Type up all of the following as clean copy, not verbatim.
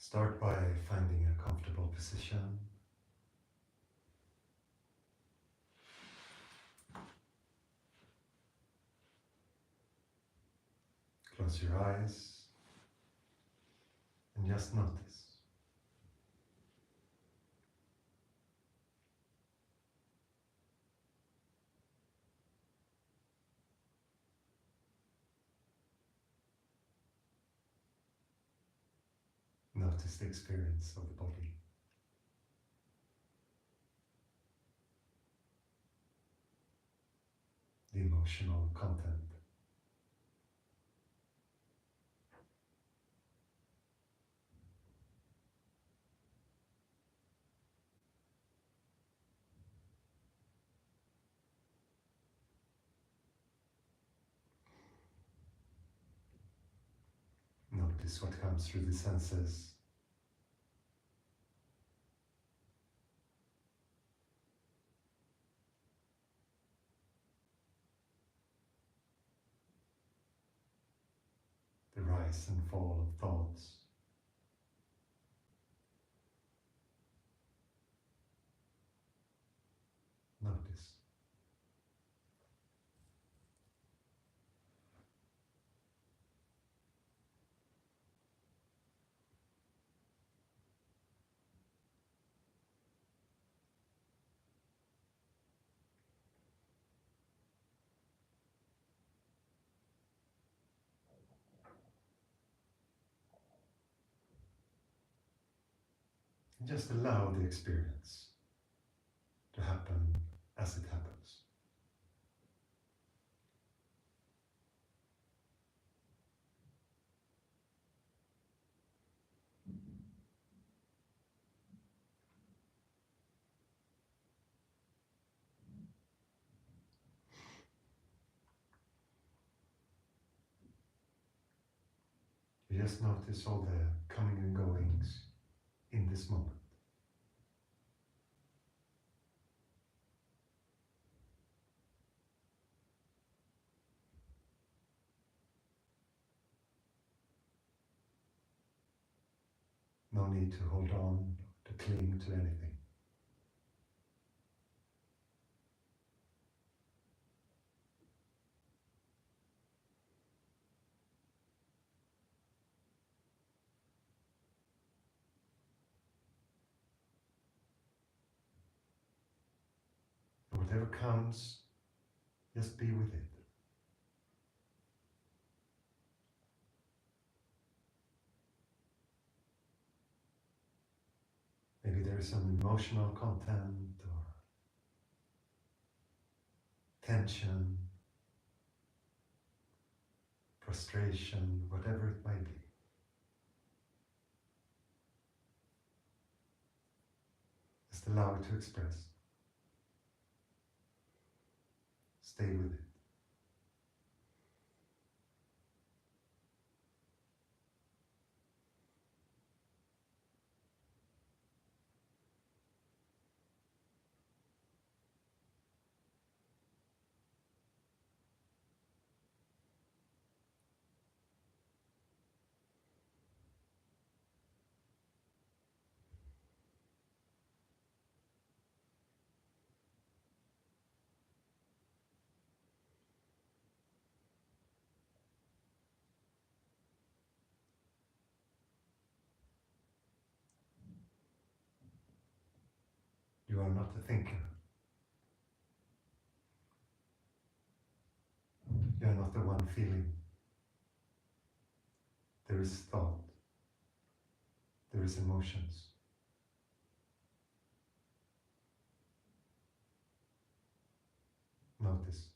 Start by finding a comfortable position. Close your eyes and just notice. Notice the experience of the body. The emotional content. Notice what comes through the senses. The rise and fall of thoughts. Notice. And just allow the experience to happen as it happens. You just notice all the coming and goings in this moment. No need to hold on, to cling to anything. And whatever comes, just be with it. Maybe there is some emotional content or tension, frustration, whatever it might be. Just allow it to express. Stay with it. You are not a thinker. You are not the one feeling. There is thought. There is emotions. Notice.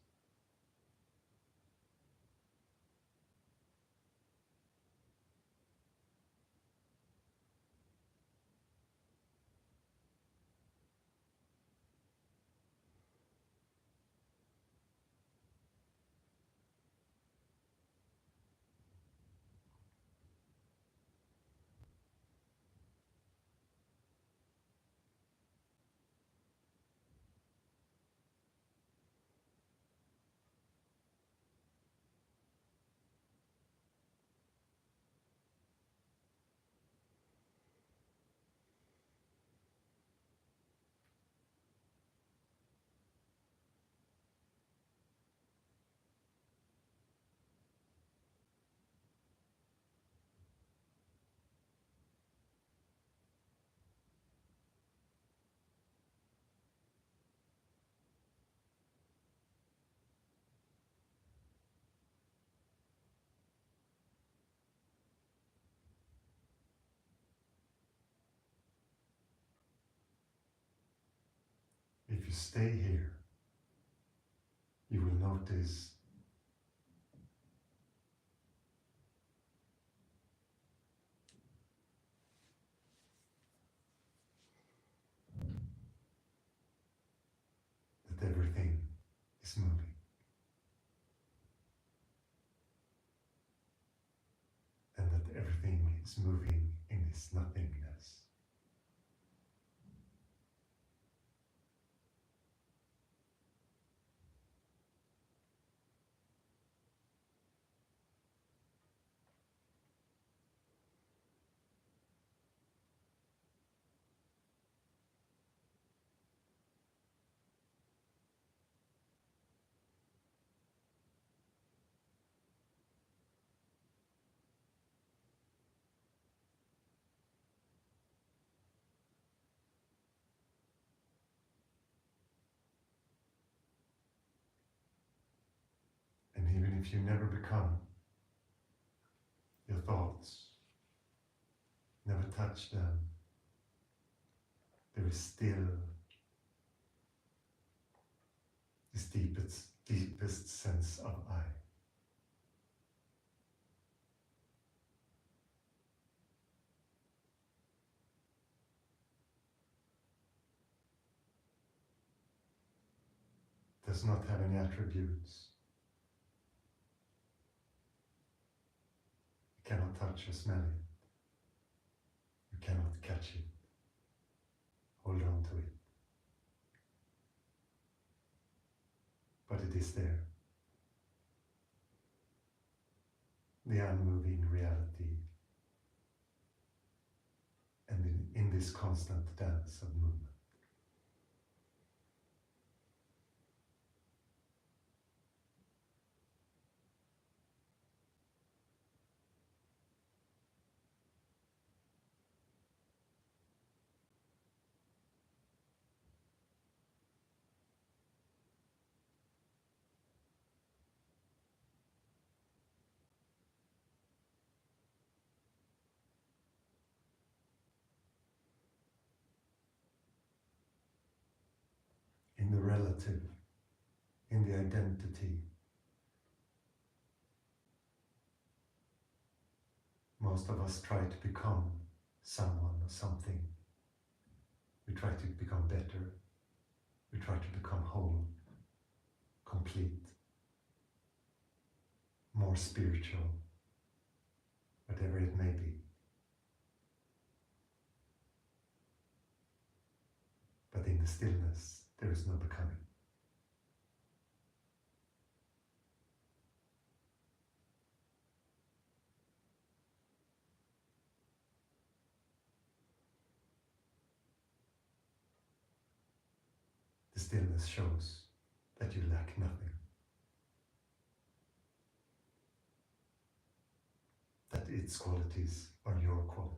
stay here, you will notice that everything is moving. And that everything is moving in this nothingness. And even if you never become your thoughts, never touch them, there is still this deepest sense of I. Does not have any attributes. You cannot touch or smell it. You cannot catch it. Hold on to it. But it is there. The unmoving reality. And in this constant dance of movement. In the relative, in the identity. Most of us try to become someone or something. We try to become better. We try to become whole, complete, more spiritual, whatever it may be. But in the stillness, there is no becoming. The stillness shows that you lack nothing. That its qualities are your qualities.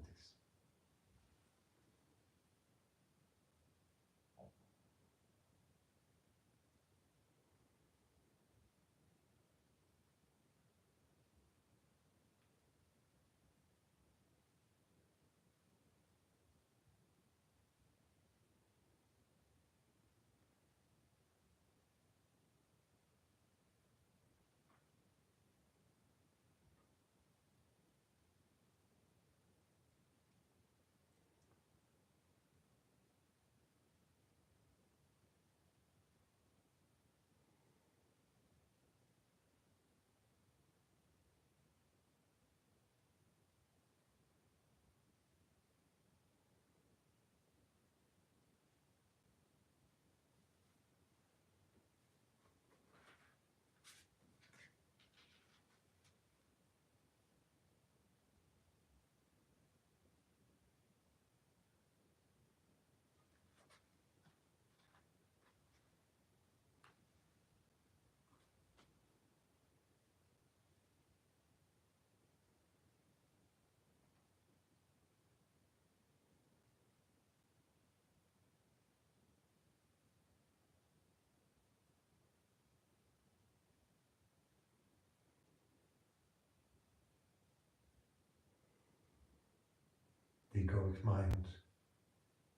The egoic mind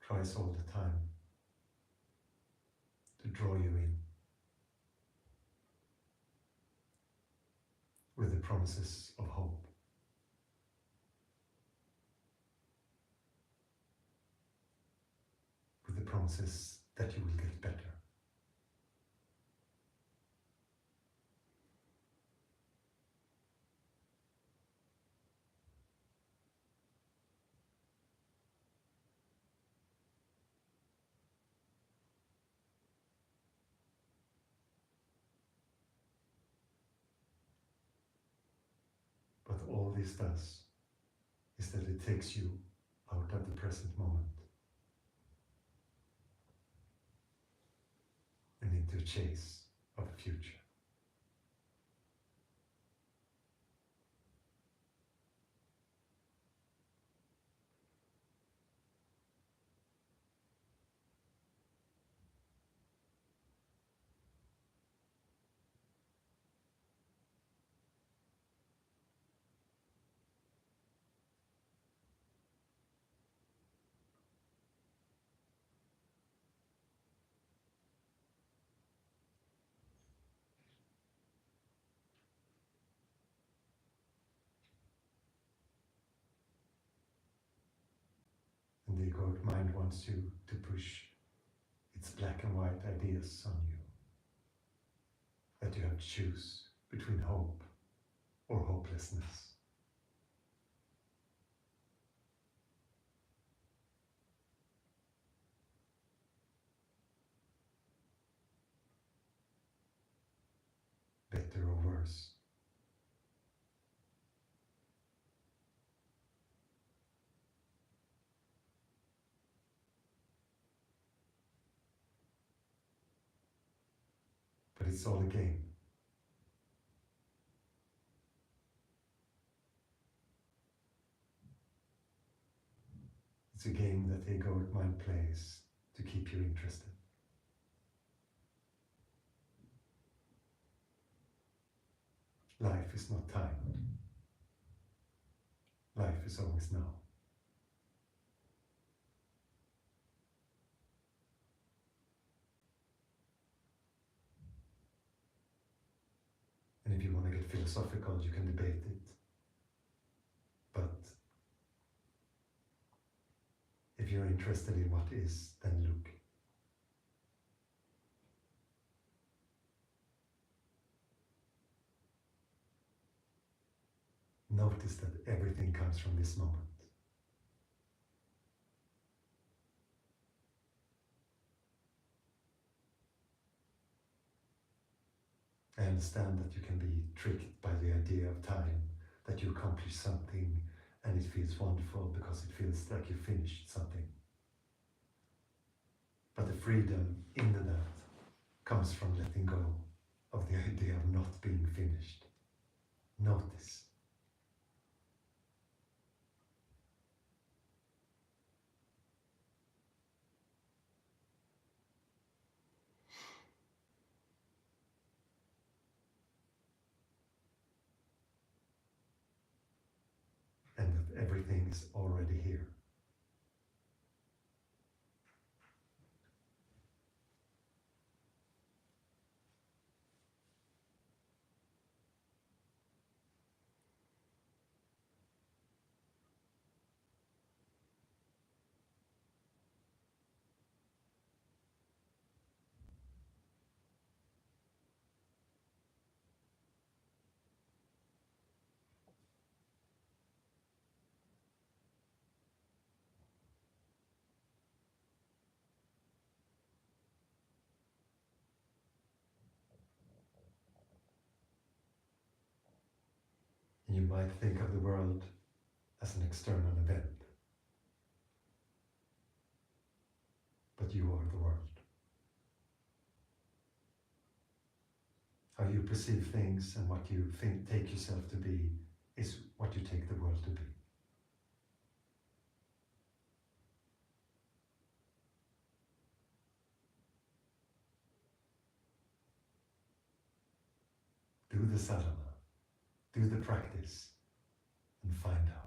tries all the time to draw you in with the promises of hope. With the promises that you will get better. But all this does is that it takes you out of the present moment and into a chase of a future. And the egoic mind wants you to push its black and white ideas on you. That you have to choose between hope or hopelessness. Better or worse. But it's all a game. It's a game that the egoic mind plays to keep you interested. Life is not time. Life is always now. And if you want to get philosophical, you can debate it. But if you're interested in what is, then look. Notice that everything comes from this moment. I understand that you can be tricked by the idea of time, that you accomplish something and it feels wonderful because it feels like you finished something. But the freedom in that comes from letting go of the idea of not being finished. Notice. And that everything is already here. You might think of the world as an external event, but you are the world. How you perceive things and what you take yourself to be is what you take the world to be. Do the sadhana, do the practice, and find out.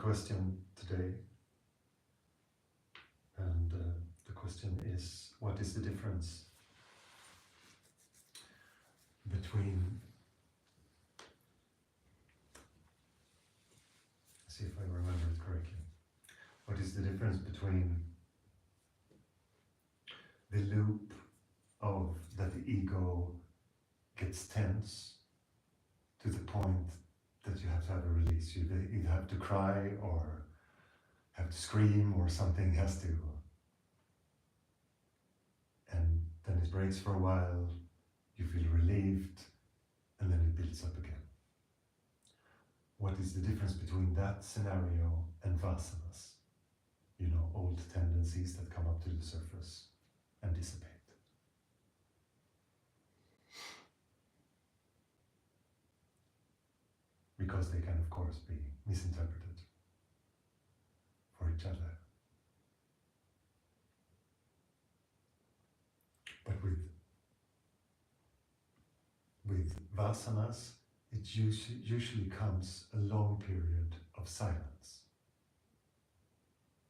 question today, and the question is, what is the difference between, let's see if I remember it correctly, what is the difference between the loop of that the ego gets tense to the point that you have to have a release. You either have to cry or have to scream, or something has to, and then it breaks for a while, you feel relieved, and then it builds up again. What is the difference between that scenario and vasanas? You know, old tendencies that come up to the surface and dissipate. Because they can, of course, be misinterpreted for each other. But with vasanas, it usually comes a long period of silence,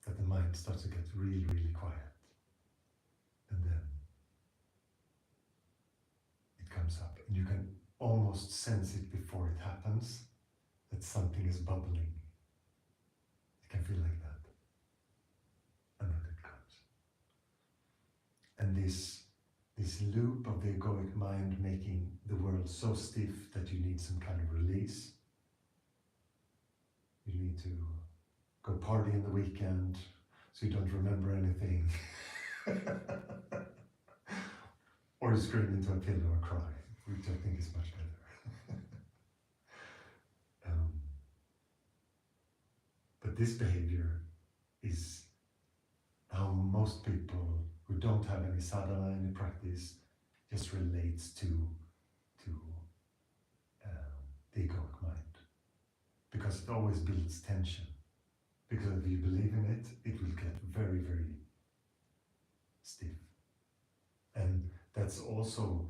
that the mind starts to get really, really quiet. And then it comes up, and you can almost sense it before it happens, that something is bubbling. You can feel like that. And then it comes. And this loop of the egoic mind making the world so stiff that you need some kind of release. You need to go party in the weekend so you don't remember anything. Or you scream into a pillow or cry, which I think is much better. But this behavior is how most people who don't have any sadhana, any practice, just relates to the egoic mind. Because it always builds tension. Because if you believe in it, it will get very, very stiff. And that's also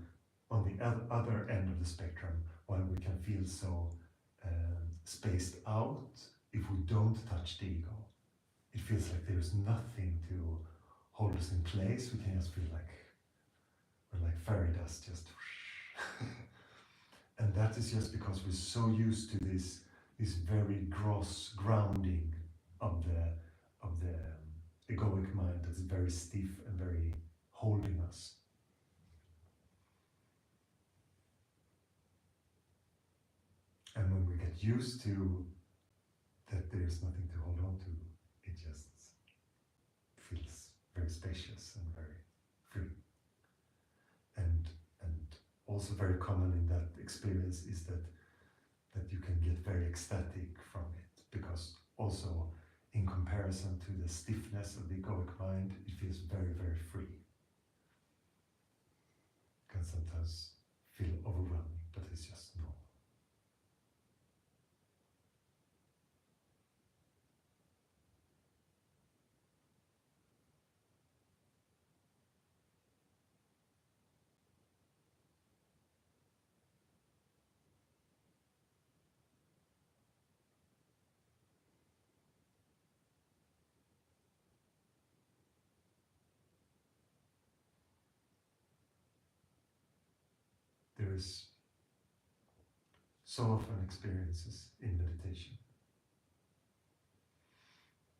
on the other end of the spectrum, while we can feel so spaced out, if we don't touch the ego, it feels like there's nothing to hold us in place. We can just feel like we're like fairy dust, just and that is just because we're so used to this very gross grounding of the egoic mind that's very stiff and very holding us. And when we get used to that there's nothing to hold on to, it just feels very spacious and very free. And also very common in that experience is that you can get very ecstatic from it, because also in comparison to the stiffness of the egoic mind, it feels very, very free. It can sometimes feel overwhelming, but it's just normal. There is so often experiences in meditation,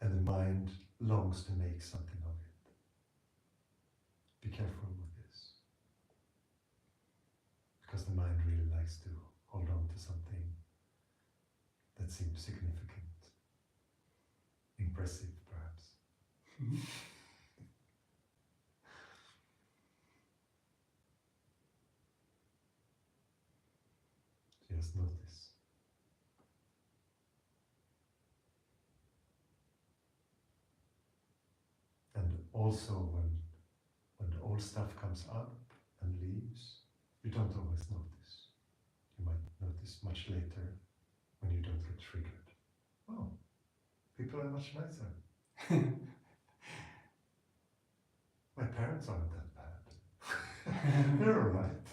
and the mind longs to make something of it. Be careful with this, because the mind really likes to hold on to something that seems significant, impressive perhaps. Just notice. And also when the old stuff comes up and leaves, you don't always notice. You might notice much later when you don't get triggered. Oh, people are much nicer. My parents aren't that bad. They're all right.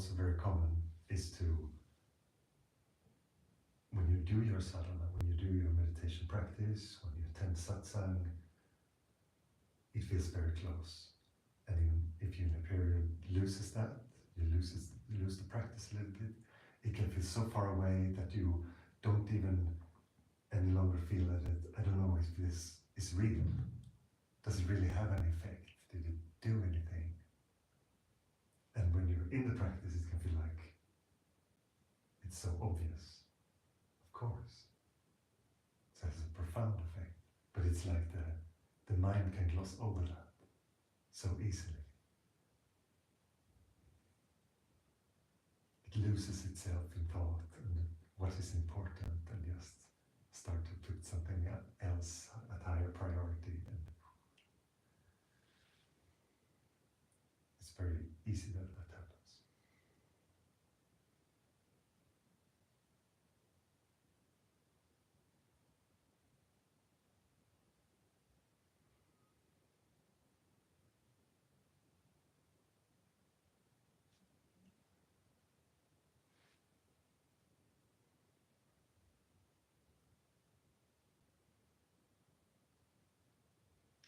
also very common is to, when you do your sadhana, when you do your meditation practice, when you attend satsang, it feels very close. And even if you in a period loses that, you lose the practice a little bit, it can feel so far away that you don't even any longer feel that I don't know if this is real. Does it really have any effect? Did it do anything? And when you're in the practice, it can feel like it's so obvious. Of course. So it has a profound effect. But it's like the mind can gloss over that so easily. It loses itself in thought and what is important and just start to put something else at higher priority. And it's very easy that that happens.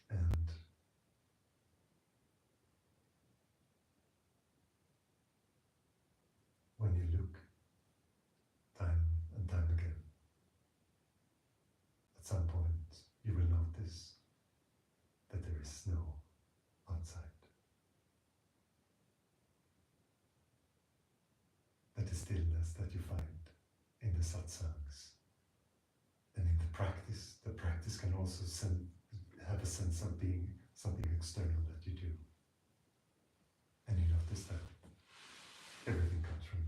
And when you look time and time again, at some point you will notice that there is snow outside. That the stillness that you find in the satsangs and in the practice can also have a sense of being something external that you do. And you notice that everything comes from you.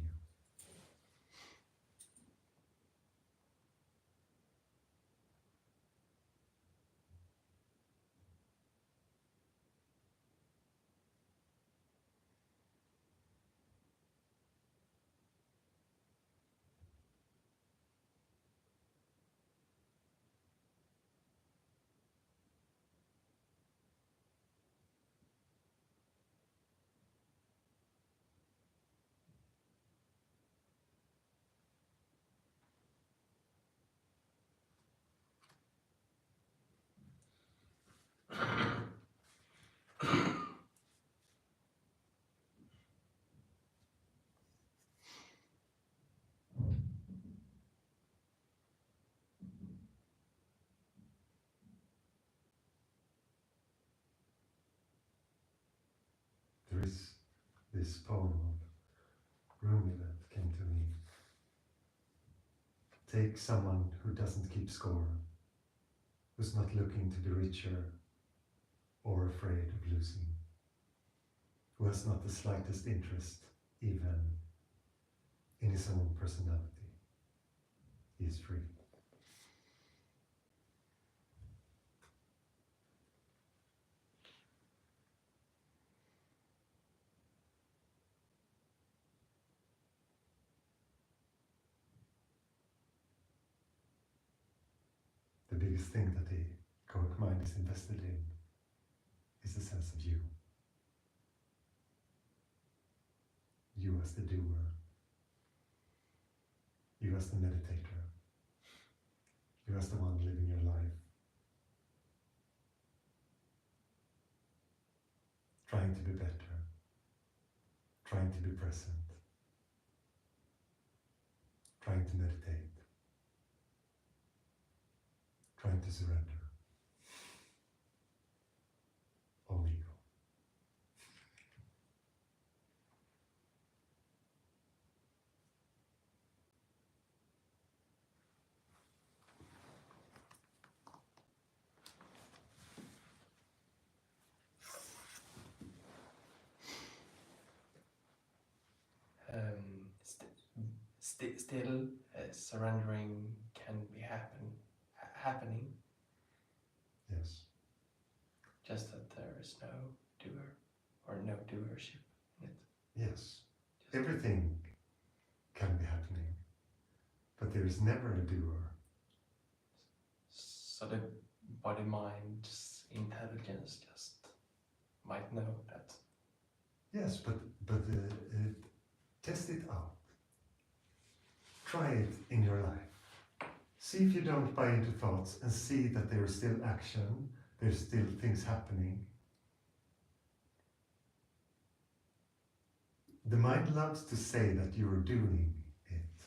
There is this poem of Rumi that came to me. Take someone who doesn't keep score, who's not looking to be richer or afraid of losing, who has not the slightest interest even in his own personality. He is free. The biggest thing that the egoic mind is invested in is the sense of you. You as the doer. You as the meditator. You as the one living your life. Trying to be better. Trying to be present. Trying to meditate. Trying to surrender. All ego. Still, surrendering can be happening. Yes. Just that there is no doer or no doership in it. Yes. Everything can be happening, but there is never a doer. So the body-mind's intelligence just might know that. Yes, but Test it out. Try it in your life. See if you don't buy into thoughts and see that there is still action, there's still things happening. The mind loves to say that you are doing it,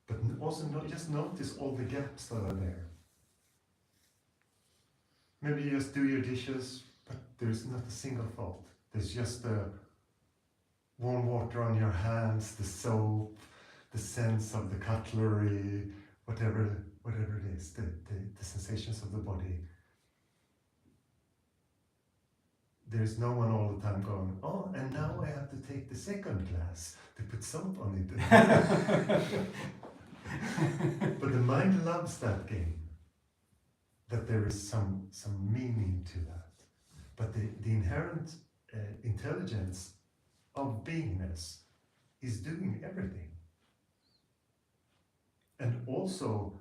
but also just notice all the gaps that are there. Maybe you just do your dishes, but there's not a single thought. There's just the warm water on your hands, the soap, the sense of the cutlery, whatever it is, the sensations of the body. There's no one all the time going, oh, and now I have to take the second glass to put soap on it. But the mind loves that game, that there is some meaning to that. But the inherent intelligence of beingness is doing everything. And also,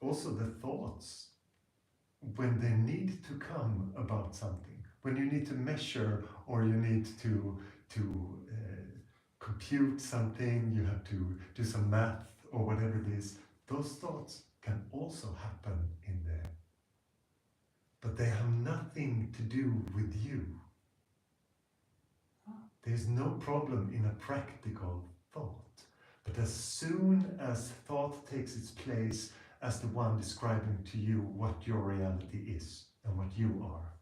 also the thoughts, when they need to come about something, when you need to measure or you need to compute something, you have to do some math or whatever it is, those thoughts can also happen in there. But they have nothing to do with you. There's no problem in a practical thought. But as soon as thought takes its place as the one describing to you what your reality is and what you are,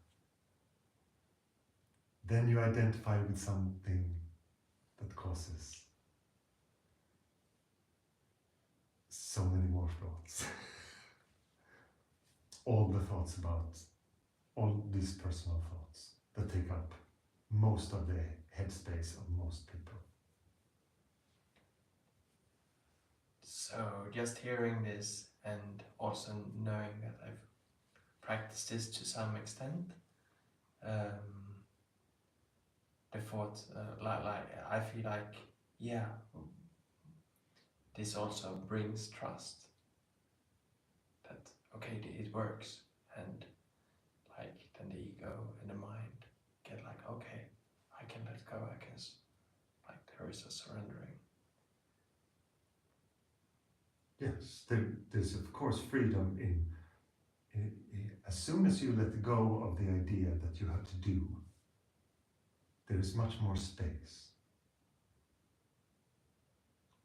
then you identify with something that causes so many more thoughts. All the thoughts about all these personal thoughts that take up most of the headspace of most people. So just hearing this and also knowing that I've practiced this to some extent, the thought, I feel like, yeah, this also brings trust that, okay, it works, and like then the ego and the mind get like, okay, I can let go, I can, like there is a surrendering. Yes, there's of course freedom in as soon as you let go of the idea that you have to do, there is much more space.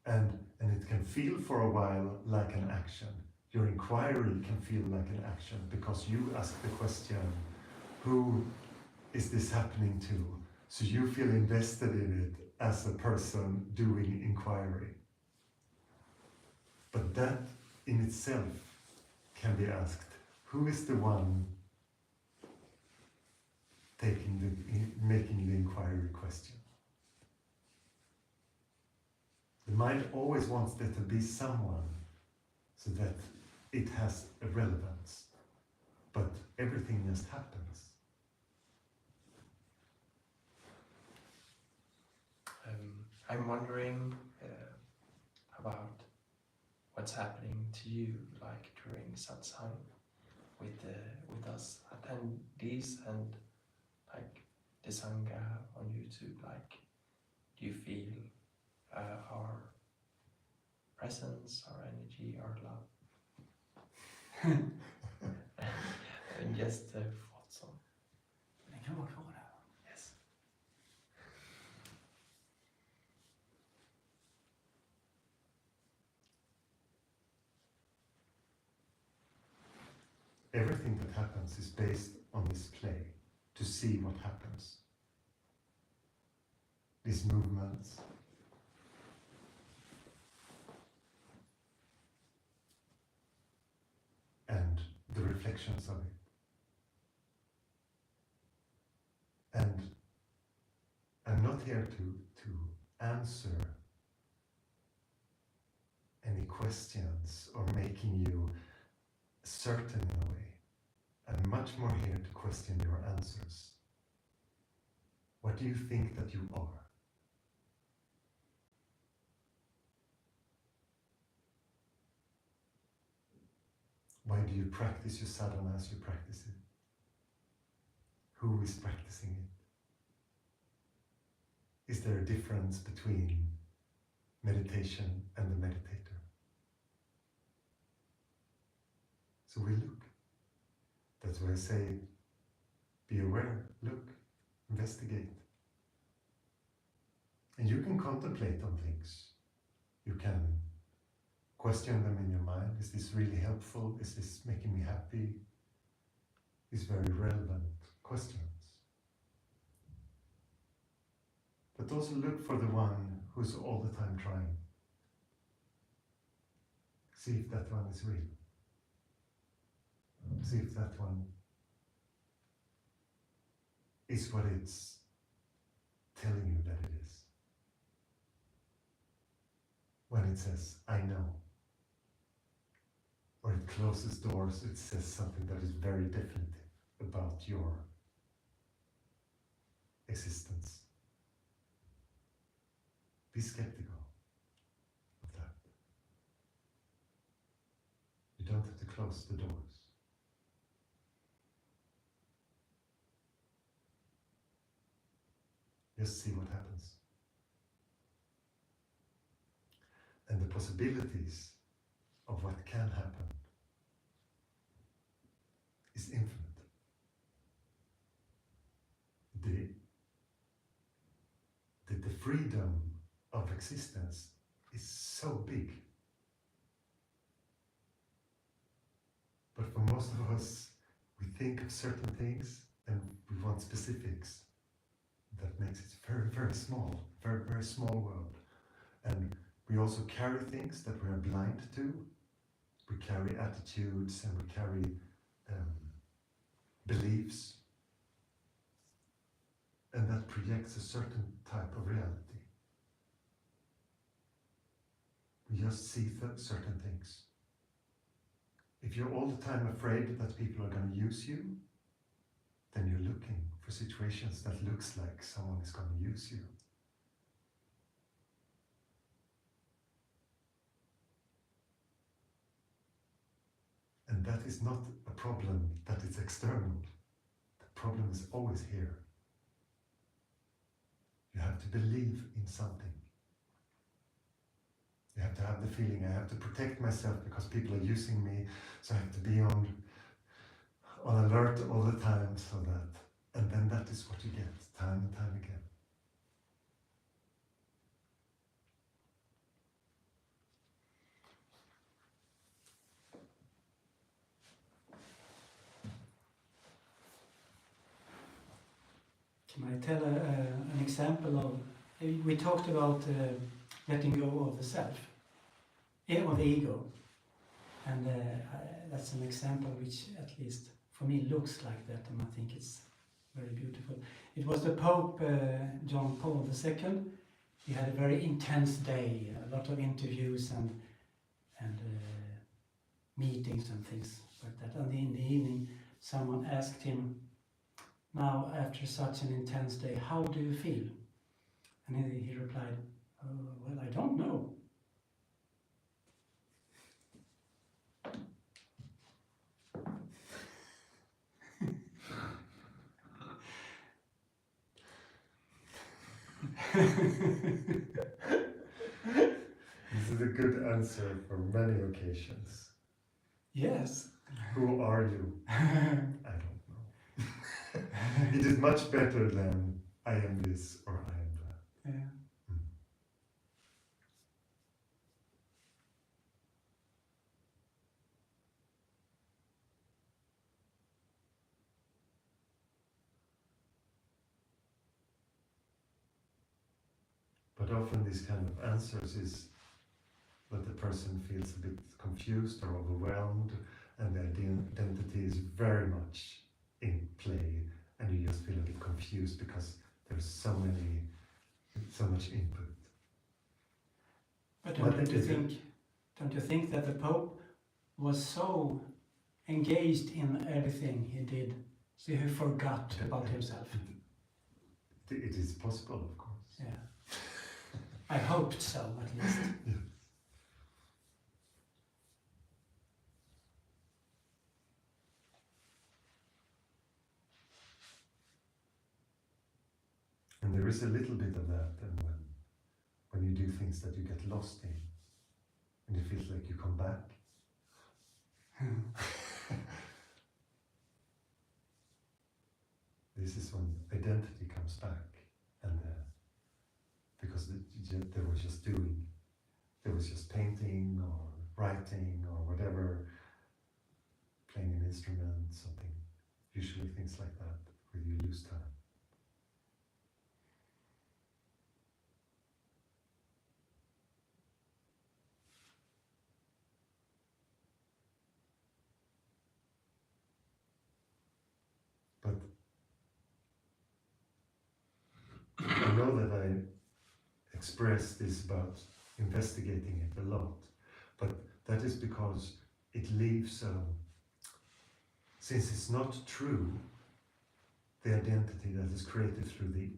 And it can feel for a while like an action. Your inquiry can feel like an action because you ask the question, who is this happening to? So you feel invested in it as a person doing inquiry. But that in itself can be asked, who is the one making the inquiry question? The mind always wants there to be someone so that it has a relevance, but everything just happens. I'm wondering about what's happening to you, like during satsang with us attendees and like the sangha on YouTube. Like, do you feel our presence, our energy, our love? And just thoughts on. Yes. Everything that happens is based on this play, to see what happens. These movements, and the reflections of it. And I'm not here to answer any questions or making you certain in a way. I'm much more here to question your answers. What do you think that you are? Why do you practice your sadhana as you practice it? Who is practicing it? is there a difference between meditation and the meditator? So we look. That's why I say, be aware, look, investigate. And you can contemplate on things. You can question them in your mind. Is this really helpful? Is this making me happy? These very relevant questions. But also look for the one who's all the time trying. See if that one is real. See if that one is what it's telling you that it is. When it says, I know, or it closes doors, it says something that is very definitive about your existence. Be skeptical of that. You don't have to close the doors. Just see what happens. And the possibilities of what can happen is infinite. The freedom of existence is so big. But for most of us, we think of certain things and we want specifics. That makes it very, very small, very, very small world. And we also carry things that we are blind to. We carry attitudes and we carry beliefs. And that projects a certain type of reality. We just see certain things. If you're all the time afraid that people are going to use you, then you're looking for situations that looks like someone is going to use you. And that is not a problem that is external. The problem is always here. You have to believe in something. You have to have the feeling, I have to protect myself because people are using me, so I have to be on alert all the time, so that, and then that is what you get, time and time again. Can I tell an example of, we talked about letting go of the self, of the ego, and that's an example which at least for me looks like that, and I think it's very beautiful. It was the Pope John Paul II. He had a very intense day, a lot of interviews and meetings and things like that. And in the evening, someone asked him, now after such an intense day, how do you feel? And he replied, oh, well, I don't know. This is a good answer for many occasions. Yes. Who are you? I don't know. It is much better than I am this or I am that. Yeah. But often these kind of answers is that the person feels a bit confused or overwhelmed, and the identity is very much in play, and you just feel a bit confused because there's so much input. But don't you think that the Pope was so engaged in everything he did, so he forgot about himself? It is possible, of course. Yeah. I hoped so, at least. Yes. And the there is a little bit of that, and when you do things that you get lost in, and it feels like you come back. This is when identity comes back, and because there was just doing, there was just painting or writing or whatever, playing an instrument, something, usually things like that, where you lose time. But I know that I express this about investigating it a lot, but that is because it leaves, since it's not true, the identity that is created through the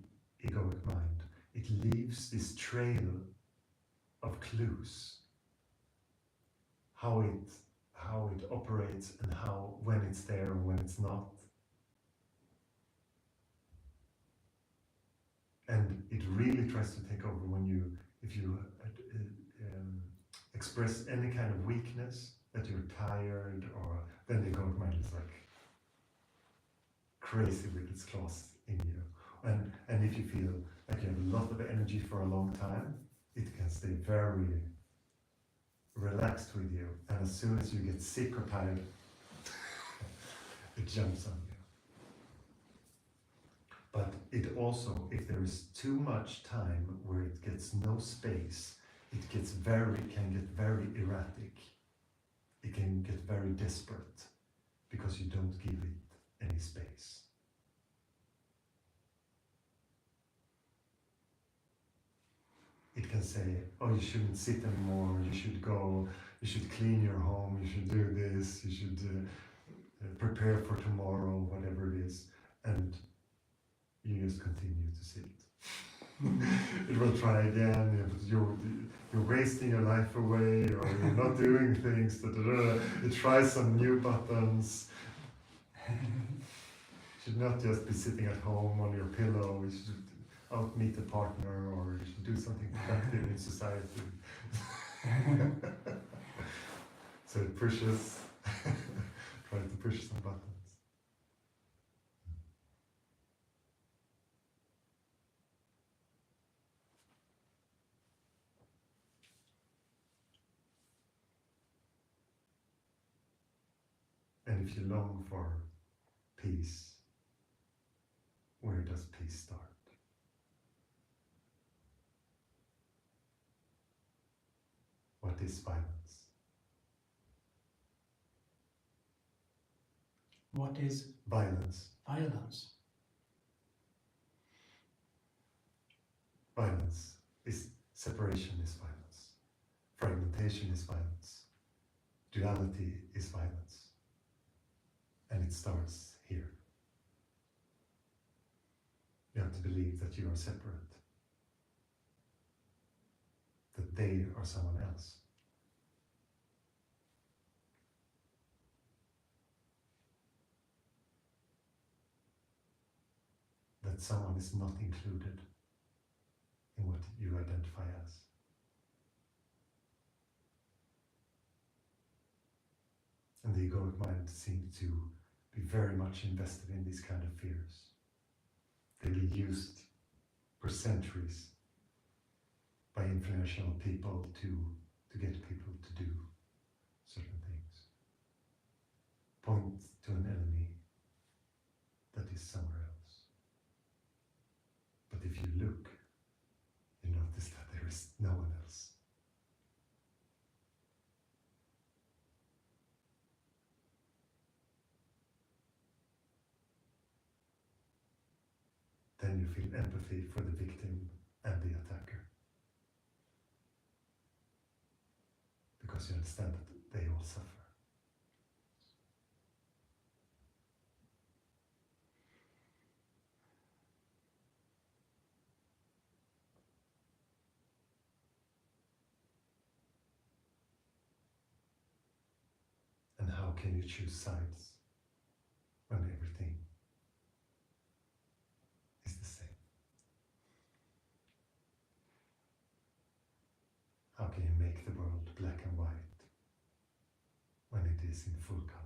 egoic mind, it leaves this trail of clues, how it operates and when it's there and when it's not. And it really tries to take over if you express any kind of weakness, that you're tired, or then the egoic mind is like crazy with its claws in you. And if you feel like you have a lot of energy for a long time, it can stay very relaxed with you. And as soon as you get sick or tired, it jumps on you. But it also, if there is too much time where it gets no space, it can get very erratic. It can get very desperate because you don't give it any space. It can say, oh, you shouldn't sit anymore, you should go, you should clean your home, you should do this, you should prepare for tomorrow, whatever it is. And you just continue to sit. It will try again, you're wasting your life away, or you're not doing things, it tries some new buttons. You should not just be sitting at home on your pillow, you should out meet a partner, or you should do something productive in society. So it pushes, tries to push some buttons. And if you long for peace, where does peace start? What is violence? What is Violence. violence? Violence is separation is violence. Fragmentation is violence. Duality is violence. And it starts here. You have to believe that you are separate. That they are someone else. That someone is not included in what you identify as. And the egoic mind seems to be very much invested in these kind of fears. They've been used for centuries by influential people to get people to do certain things. Point to an enemy that is somewhere else. But if you look, you notice that there is no one else. Then you feel empathy for the victim and the attacker. Because you understand that they all suffer. And how can you choose sides when everything is the same? make the world black and white when it is in full color.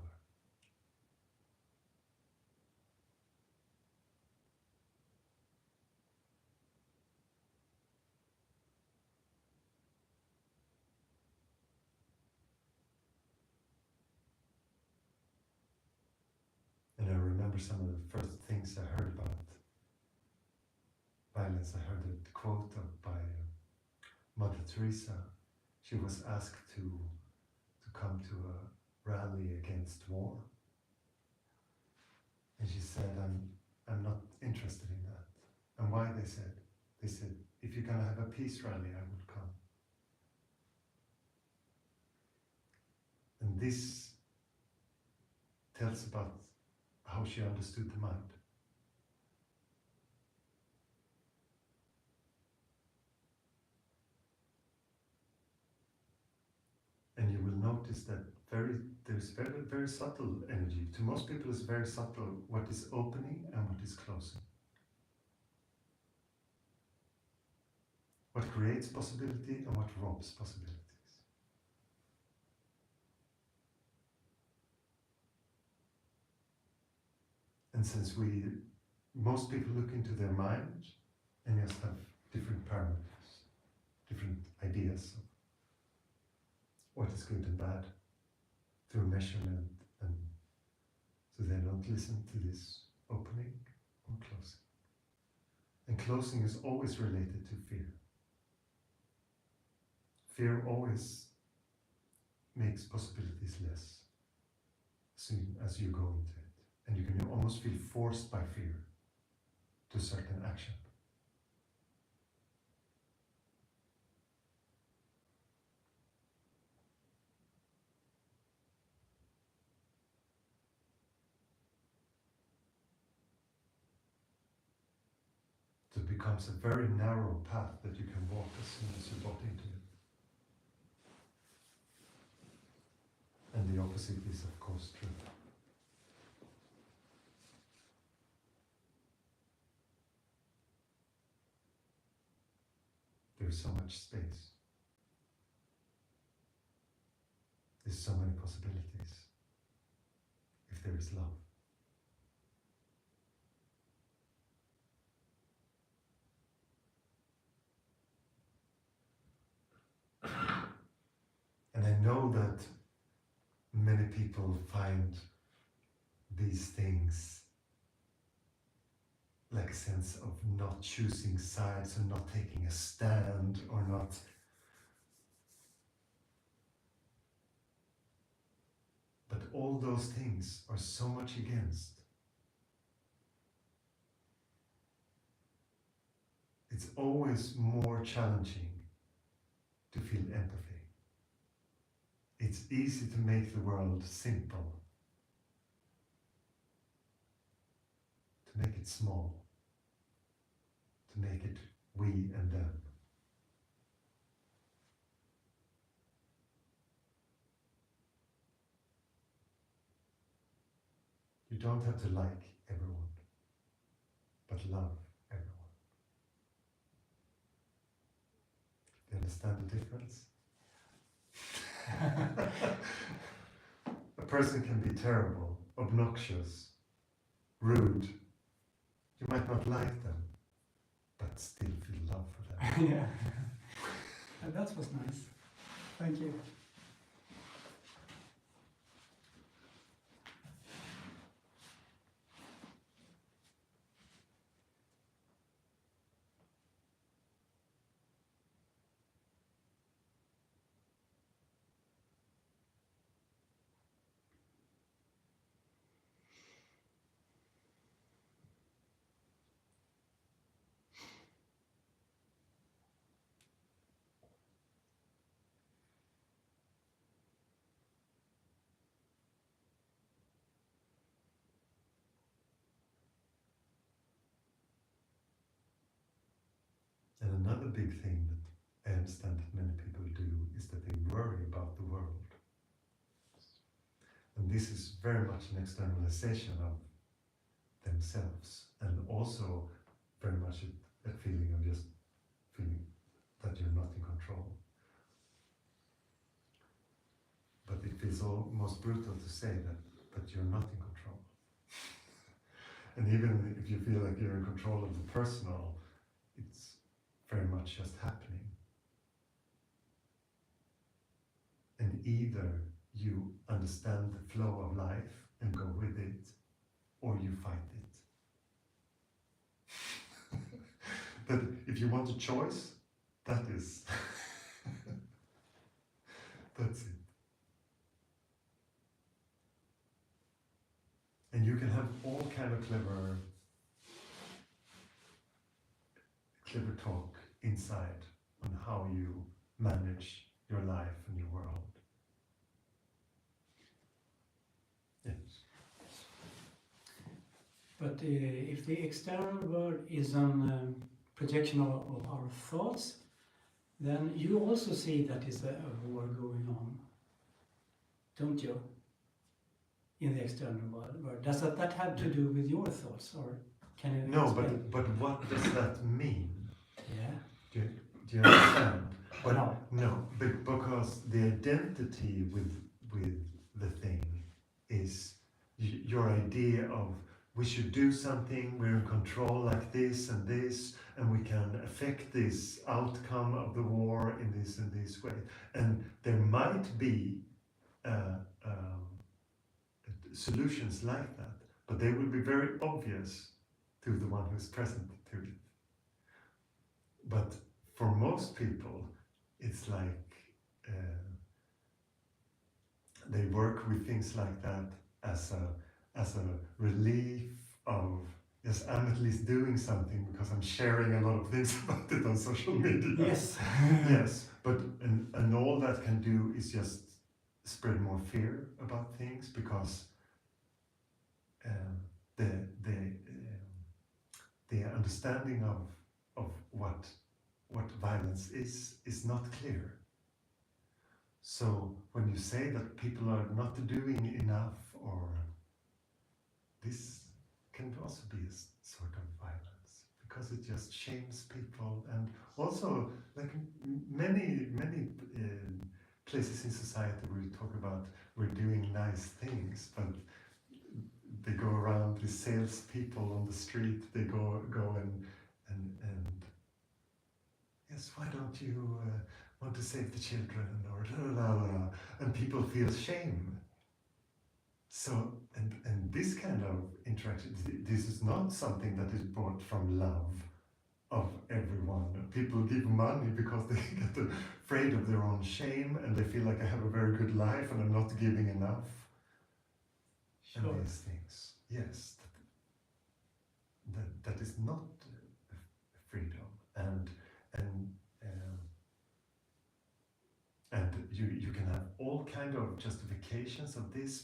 And I remember some of the first things I heard about violence. I heard a quote by Mother Teresa. She was asked to come to a rally against war. And she said, I'm not interested in that. And why, they said, if you're gonna have a peace rally, I will come. And this tells about how she understood the mind. And you will notice that there's very subtle energy. To most people it's very subtle what is opening and what is closing. What creates possibility and what robs possibilities. And since most people look into their mind and just have different parameters, different ideas of what is good and bad through measurement, and so they don't listen to this opening or closing. And closing is always related to fear. Fear always makes possibilities less as soon as you go into it. And you can almost feel forced by fear to certain action. So it becomes a very narrow path that you can walk as soon as you got into it. And the opposite is of course true. There's so much space. There's so many possibilities if there is love. And I know that many people find these things like a sense of not choosing sides and not taking a stand or not. But all those things are so much against. It's always more challenging to feel empathy. It's easy to make the world simple, to make it small, to make it we and them. You don't have to like everyone, but love everyone. Do you understand the difference? A person can be terrible, obnoxious, rude. You might not like them, but still feel love for them. Yeah. That was nice. Thank you. And another big thing that I understand that many people do is that they worry about the world. And this is very much an externalization of themselves, and also very much a feeling of just feeling that you're not in control. feels almost brutal to say that, but you're not in control. And even if you feel like you're in control of the personal, it's very much just happening. And either you understand the flow of life and go with it, or you fight it. But if you want a choice, that is, that's it. And you can have all kind of clever talk inside on how you manage your life and your world. Yes. But if the external world is a projection of our thoughts, then you also see that is a war going on, don't you? In the external world. Does that have to do with your thoughts, or can you No, explain? but what does that mean? Yeah. Do you understand? No. No, because the identity with the thing is your idea of we should do something, we're in control like this, and we can affect this outcome of the war in this way. And there might be solutions like that, but they will be very obvious to the one who's present to it. But for most people, it's like they work with things like that as a relief of, yes, I'm at least doing something because I'm sharing a lot of things about it on social media. Yes. Yes, but and all that can do is just spread more fear about things, because the understanding of what violence is not clear. So when you say that people are not doing enough, or this can also be a sort of violence, because it just shames people. And also, like many places in society where you talk about we're doing nice things, but they go around with salespeople on the street. They go and yes, why don't you want to save the children, or la la la, and people feel shame. So and this kind of interaction, this is not something that is brought from love of everyone. People give money because they get afraid of their own shame, and they feel like I have a very good life and I'm not giving enough. Sure. And these things, yes, that is not freedom, and you can have all kind of justifications of this,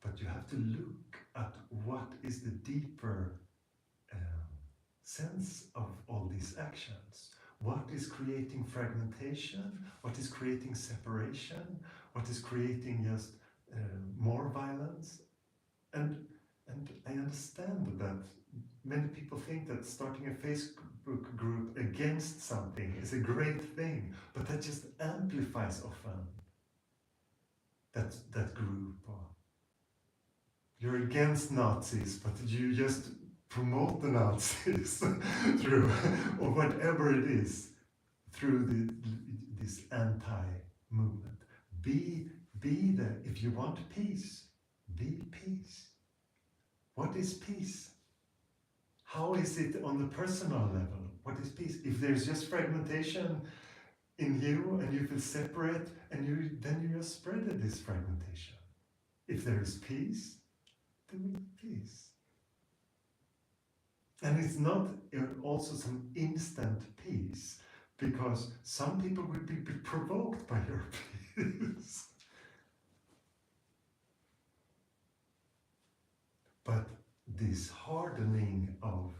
but you have to look at what is the deeper sense of all these actions. What is creating fragmentation? What is creating separation? What is creating just more violence? And I understand that many people think that starting a Facebook group against something is a great thing, but that just amplifies often that group. Or you're against Nazis, but you just promote the Nazis through, or whatever it is, through this anti-movement. Be there. If you want peace, be peace. What is peace? How is it on the personal level? What is peace? If there's just fragmentation in you and you feel separate, and then you just spread this fragmentation. If there is peace, there will be peace. And it's not also some instant peace, because some people will be provoked by your peace. But this hardening of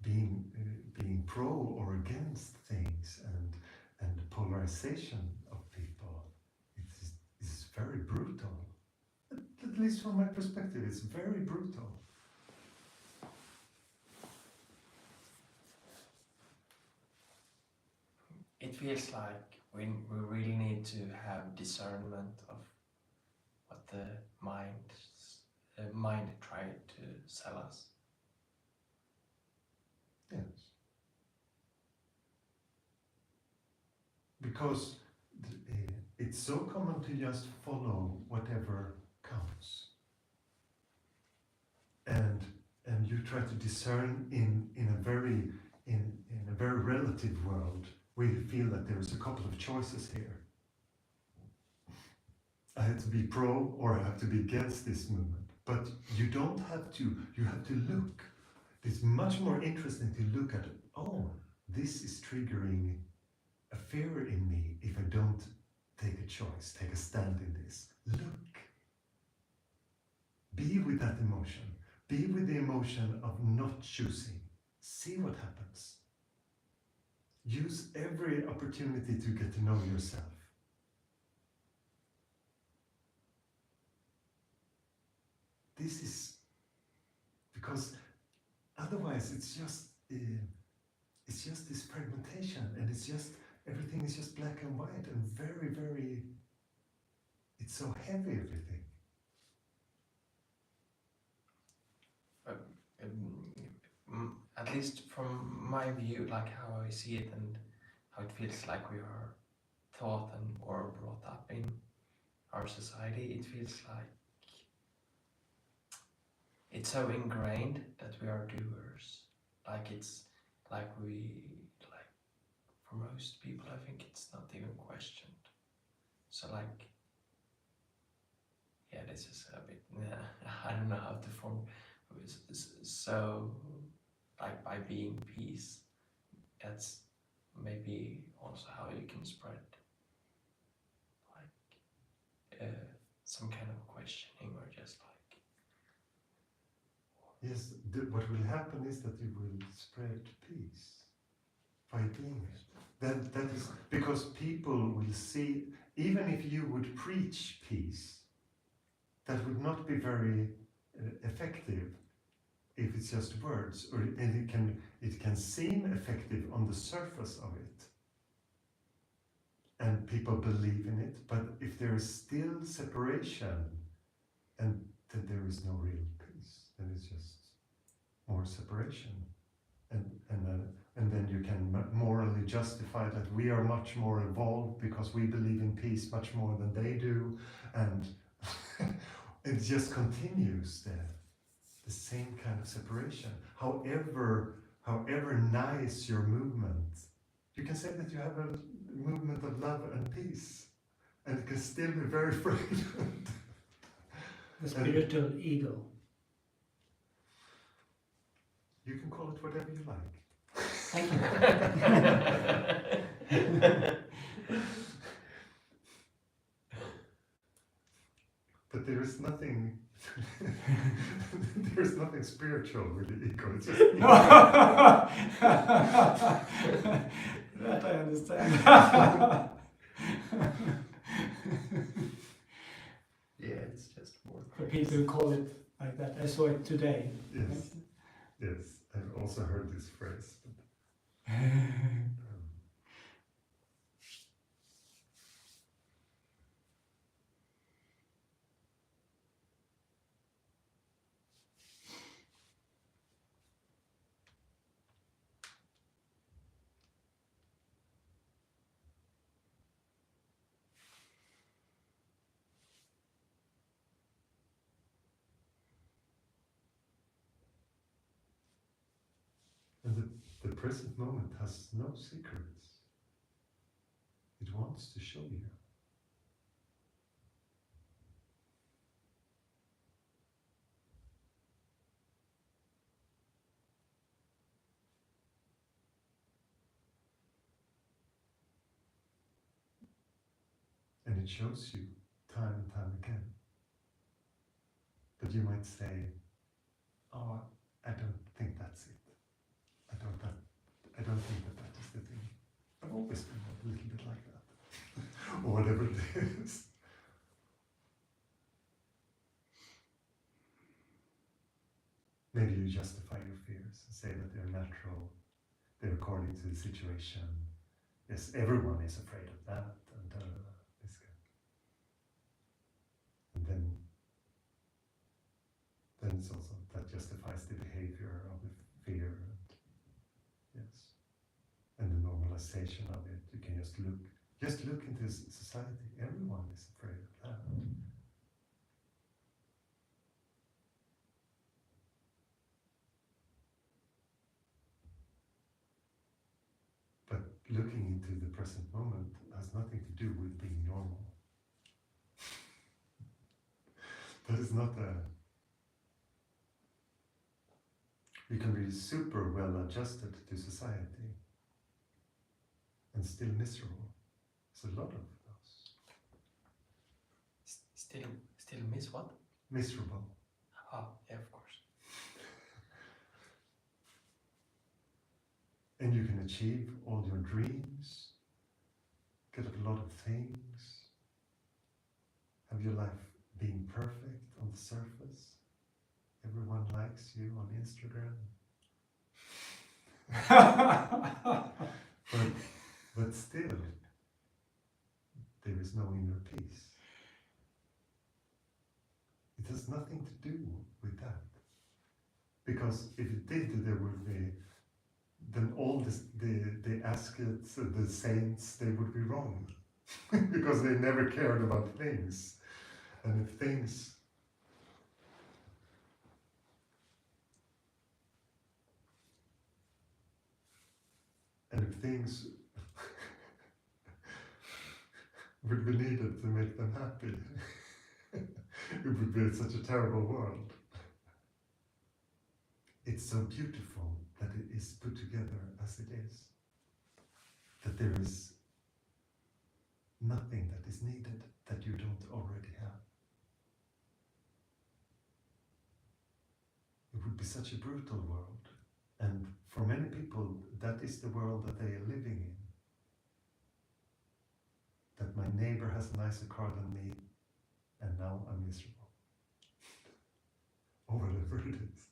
being pro or against things, and the polarization of people, is very brutal. At least from my perspective, it's very brutal. It feels like we really need to have discernment of what the mind tried to sell us. Yes. Because it's so common to just follow whatever comes. And you try to discern in a very relative world. We feel that there is a couple of choices here. I have to be pro or I have to be against this movement. But you don't have to, you have to look. It's much more interesting to look at, oh, this is triggering a fear in me if I don't take a choice, take a stand in this. Look. Be with that emotion. Be with the emotion of not choosing. See what happens. Use every opportunity to get to know yourself. This is because otherwise it's just this fragmentation, and it's just everything is just black and white and very. It's so heavy, everything. At least from my view, like how I see it and how it feels like we are taught and or brought up in our society, it feels like it's so ingrained that we are doers. Like it's like for most people, I think it's not even questioned. So like, yeah, this is a bit, I don't know how to form. So like by being peace, that's maybe also how you can spread like some kind of questioning or just like. Yes, what will happen is that you will spread peace by being it. That is because people will see, even if you would preach peace, that would not be very effective if it's just words, and it can seem effective on the surface of it, and people believe in it. But if there is still separation, and then there is no real peace, then it's just more separation, and then you can morally justify that we are much more evolved because we believe in peace much more than they do, and it just continues there. The same kind of separation. However nice your movement, you can say that you have a movement of love and peace, and it can still be very fragment. The spiritual ego. You can call it whatever you like. Thank you. But there is nothing. There is nothing spiritual with the ego. It's just that I understand. Yeah, it's just more. For people who call it like that, I saw it today. Yes, I've also heard this phrase. And the present moment has no secrets. It wants to show you. And it shows you time and time again. But you might say, oh, I don't think that's it. I don't think that is the thing. I've always been a little bit like that. Or whatever it is. Maybe you justify your fears and say that they're natural, they're according to the situation, Yes, everyone is afraid of that, and this kind. And then it's also that justifies the behavior of the fear, and yes, and the normalization of it. You can just look into society. Everyone is afraid of that. But looking into the present moment has nothing to do with being normal. That is not you can be super well adjusted to society and still miserable. There's a lot of those. Still miss what? Miserable. Oh, yeah, of course. And you can achieve all your dreams, get a lot of things, have your life being perfect on the surface. Everyone likes you on Instagram. but still, there is no inner peace. It has nothing to do with that. Because if it did, there would be, then all the ascets, the saints, they would be wrong. Because they never cared about things. And if things would be needed to make them happy, it would be such a terrible world. It's so beautiful that it is put together as it is. That there is nothing that is needed that you don't already have. It would be such a brutal world. And for many people, that is the world that they are living in. That my neighbor has a nicer car than me, and now I'm miserable. Or whatever it is.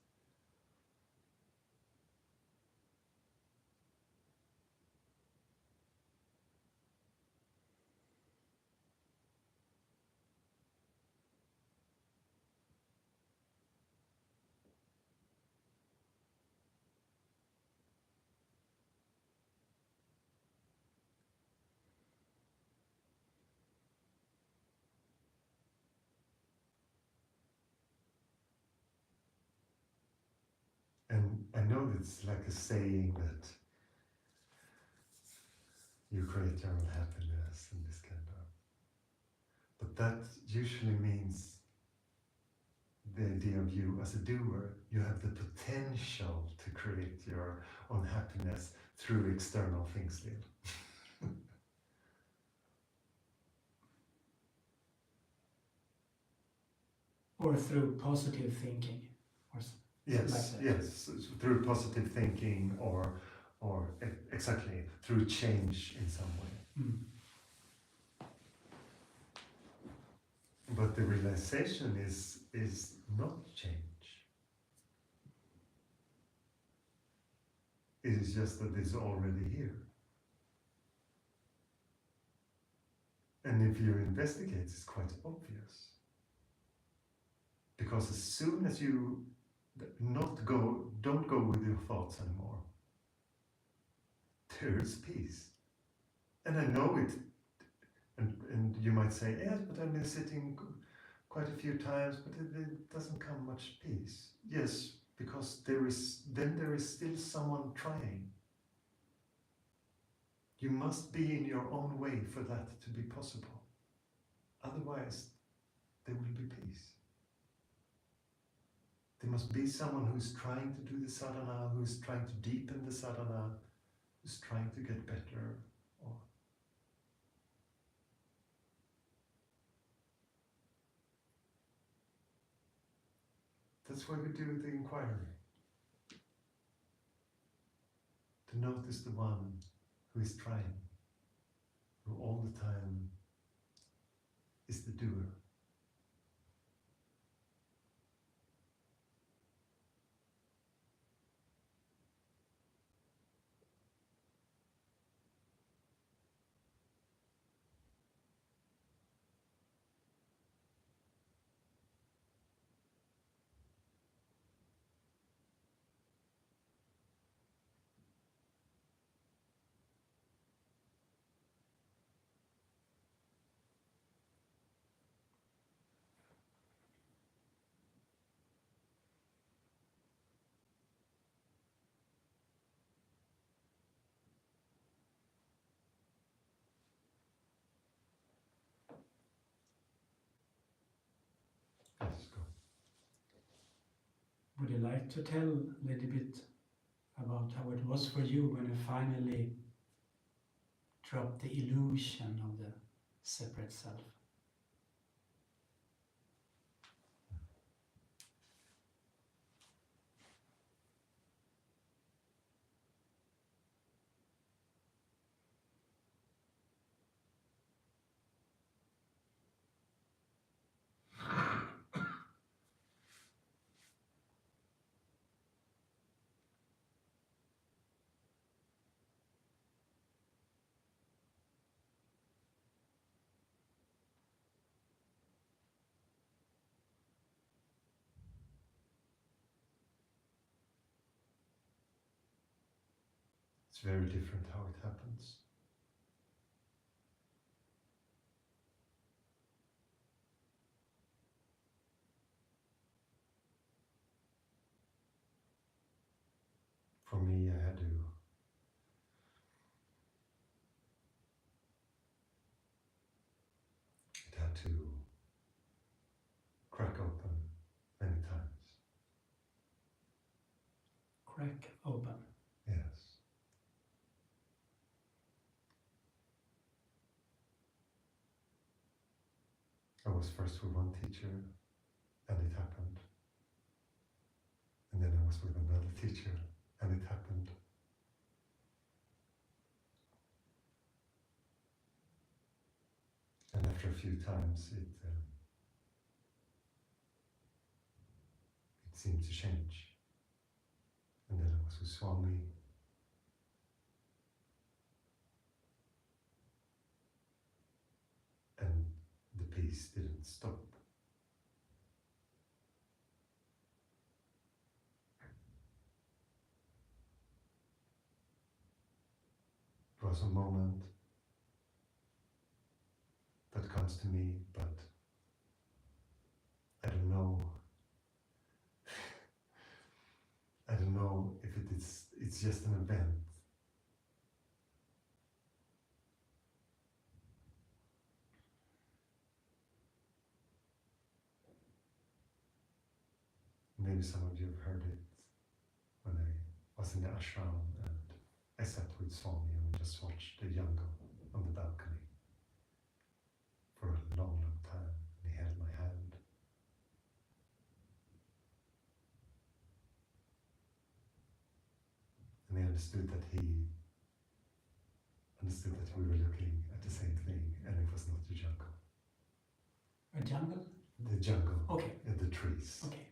And I know it's like a saying that you create your own happiness and this kind of. But that usually means the idea of you as a doer. You have the potential to create your own happiness through external things still. Or through positive thinking. Yes, like that. yes, through positive thinking or exactly through change in some way. Mm. But the realization is not change. It is just that it's already here. And if you investigate, it's quite obvious. Because as soon as you don't go with your thoughts anymore, there is peace. And I know it, and you might say, yes, but I've been sitting quite a few times, but it doesn't come much peace. Yes, because there is still someone trying. You must be in your own way for that to be possible. Otherwise, there will be peace. There must be someone who's trying to do the sadhana, who's trying to deepen the sadhana, who's trying to get better. That's why we do the inquiry. To notice the one who is trying, who all the time is the doer. Would you like to tell a little bit about how it was for you when you finally dropped the illusion of the separate self? It's very different how it happens. For me, I had to crack open many times. Crack open. Yes. I was first with one teacher, and it happened. And then I was with another teacher, and it happened. And after a few times, it seemed to change. And then I was with Swami. And the peace didn't stop. It was a moment that comes to me, but I don't know. I don't know if it's just an event. Maybe some of you have heard it when I was in the ashram and I sat with Swami and we just watched the jungle on the balcony for a long, long time. And he held my hand. And I understood that we were looking at the same thing, and it was not the jungle. A jungle? The jungle. Okay. And the trees. Okay.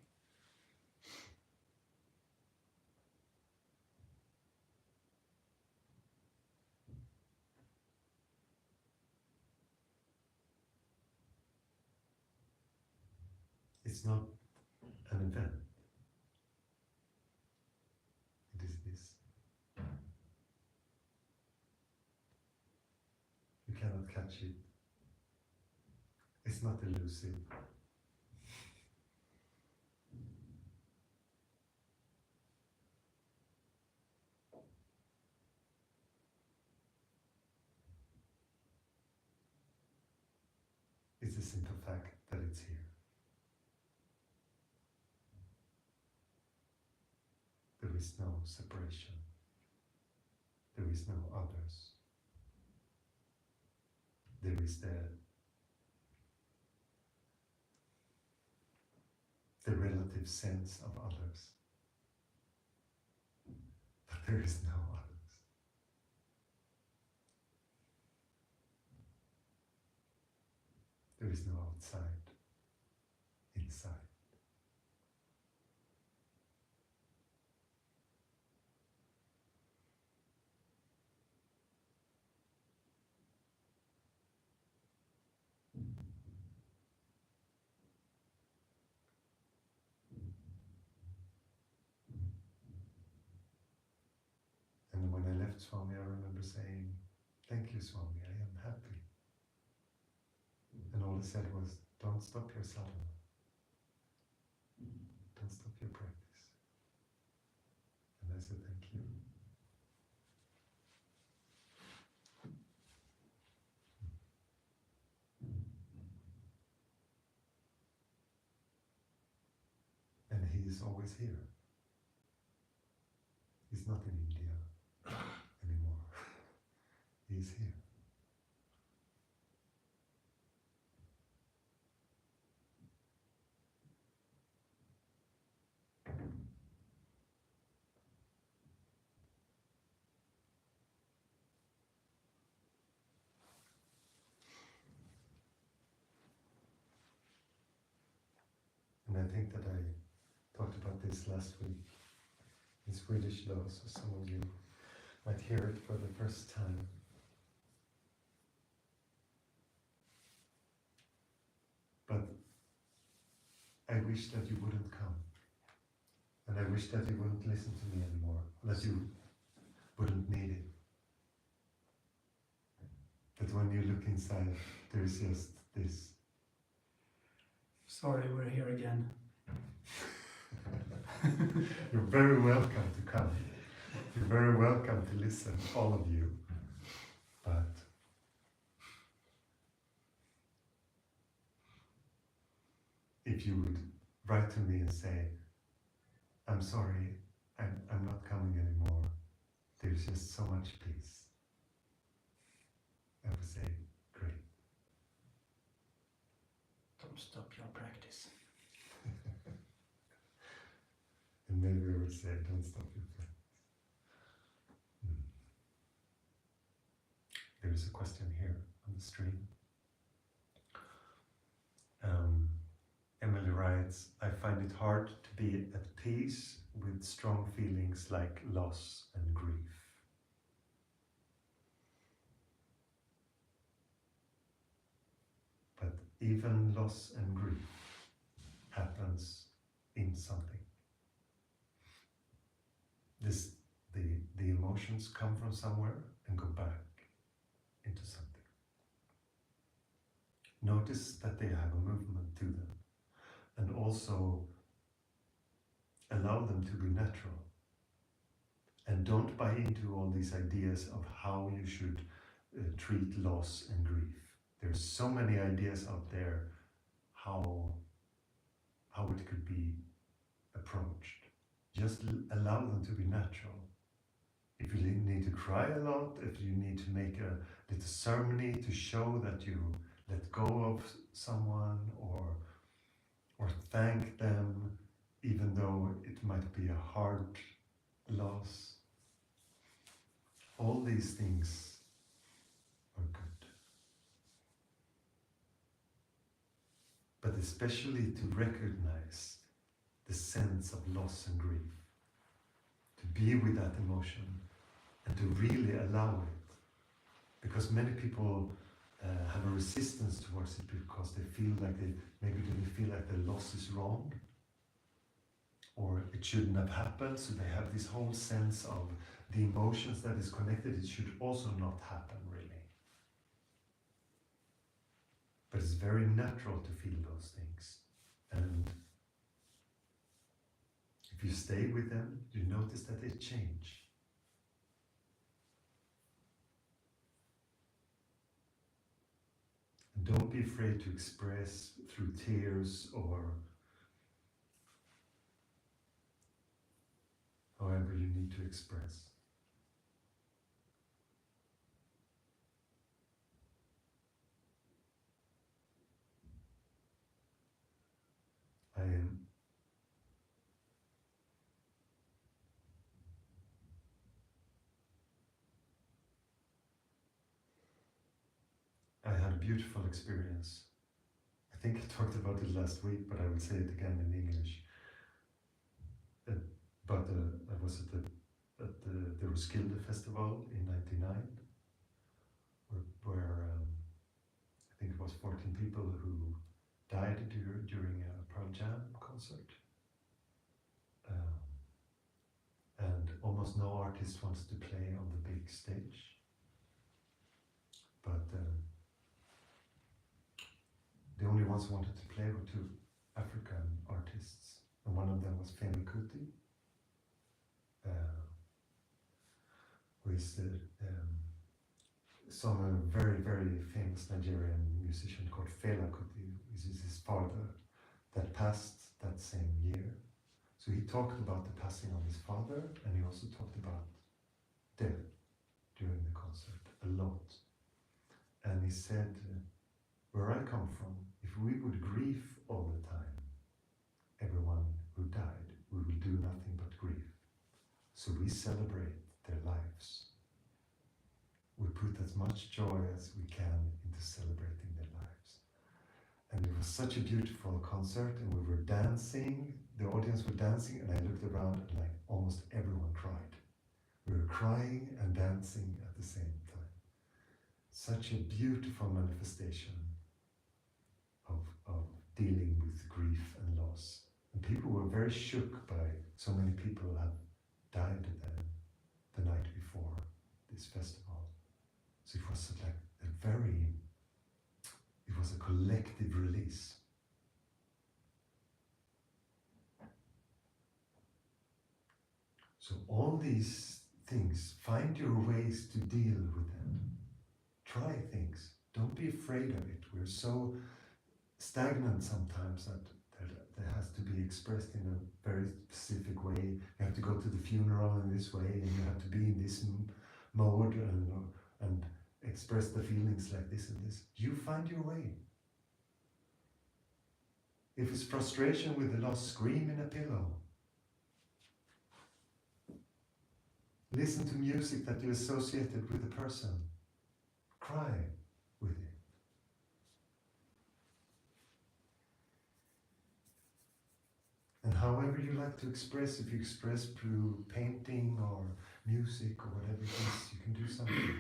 It's not an event. It is this. You cannot catch it. It's not elusive. It's a simple fact that it's here. There is no separation. There is no others. There is the relative sense of others. But there is no others. There is no outside, inside. And when I left Swami, I remember saying, "Thank you, Swami, I am happy." And all he said was, "Don't stop your sadhana. Don't stop your practice." And I said, "Thank you." And he is always here. He's not in India anymore. He's here. And I think that I talked about this last week in Swedish though, so some of you might hear it for the first time. But I wish that you wouldn't come. And I wish that you wouldn't listen to me anymore, that you wouldn't need it. That when you look inside, there's just this. Sorry, we're here again. You're very welcome to come. You're very welcome to listen, all of you. But if you would write to me and say, I'm sorry, I'm not coming anymore. There's just so much peace. I would say, great. Don't stop your practice. And maybe I would say, don't stop your practice. There is a question here on the stream. Emily writes, I find it hard to be at peace with strong feelings like loss and grief. But even loss and grief happens in something. The emotions come from somewhere and go back into something. Notice that they have a movement to them, and also allow them to be natural. And don't buy into all these ideas of how you should treat loss and grief. There's so many ideas out there how it could be approached. Just allow them to be natural. If you need to cry a lot, if you need to make a little ceremony to show that you let go of someone or thank them, even though it might be a hard loss, all these things are good. But especially to recognize the sense of loss and grief, to be with that emotion and to really allow it. Because many people have a resistance towards it because they feel like they feel like the loss is wrong or it shouldn't have happened, so they have this whole sense of the emotions that is connected, it should also not happen really. But it's very natural to feel those things. And if you stay with them, you notice that they change. And don't be afraid to express through tears or however you need to express. I had a beautiful experience. I think I talked about it last week, but I will say it again in English. But I was at the Roskilde Festival in '99, where I think it was 14 people who died during a Pearl Jam concert. And almost no artist wants to play on the big stage. But the only ones who wanted to play were two African artists, and one of them was Femi Kuti, who is some very, very famous Nigerian musician called Fela Kuti, which is his father, that passed that same year. So he talked about the passing of his father, and he also talked about death during the concert a lot. And he said, where I come from, if we would grieve all the time, everyone who died, we will do nothing but grieve. So we celebrate their lives. We put as much joy as we can into celebrating their lives. And it was such a beautiful concert, and we were dancing, the audience were dancing, and I looked around and like almost everyone cried. We were crying and dancing at the same time. Such a beautiful manifestation of dealing with grief and loss. And people were very shook by so many people have died then, the night before this festival. So it was like it was a collective release. So all these things, find your ways to deal with them. Try things. Don't be afraid of it. We're so stagnant sometimes that has to be expressed in a very specific way. You have to go to the funeral in this way, and you have to be in this mode and express the feelings like this and this. You find your way. If it's frustration with the loss, scream in a pillow. Listen to music that you associated with the person. Cry with it. And however you like to express, if you express through painting or music or whatever it is, you can do something.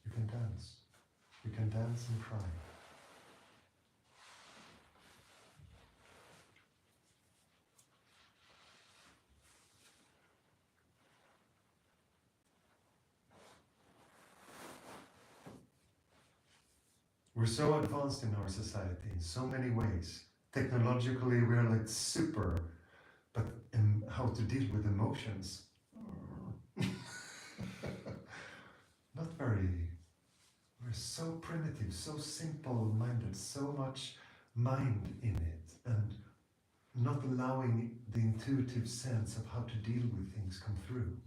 You can dance. You can dance and cry. We're so advanced in our society in so many ways. Technologically, we're like super, but how to deal with emotions? Not very. We're so primitive, so simple-minded, so much mind in it, and not allowing the intuitive sense of how to deal with things come through.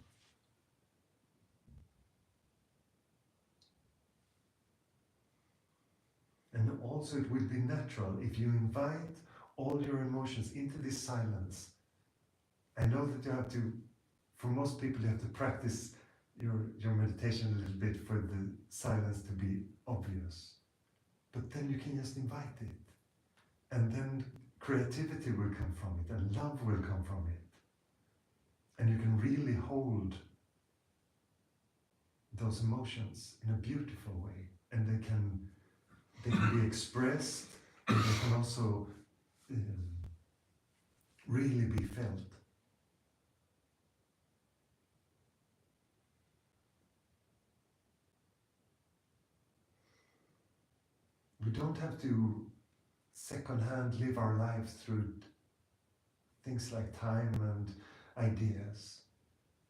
And also it will be natural if you invite all your emotions into this silence. I know that you have to, for most people, you have to practice your meditation a little bit for the silence to be obvious. But then you can just invite it. And then creativity will come from it, and love will come from it. And you can really hold those emotions in a beautiful way. And they can be expressed, and they can also really be felt. We don't have to second-hand live our lives through things like time and ideas.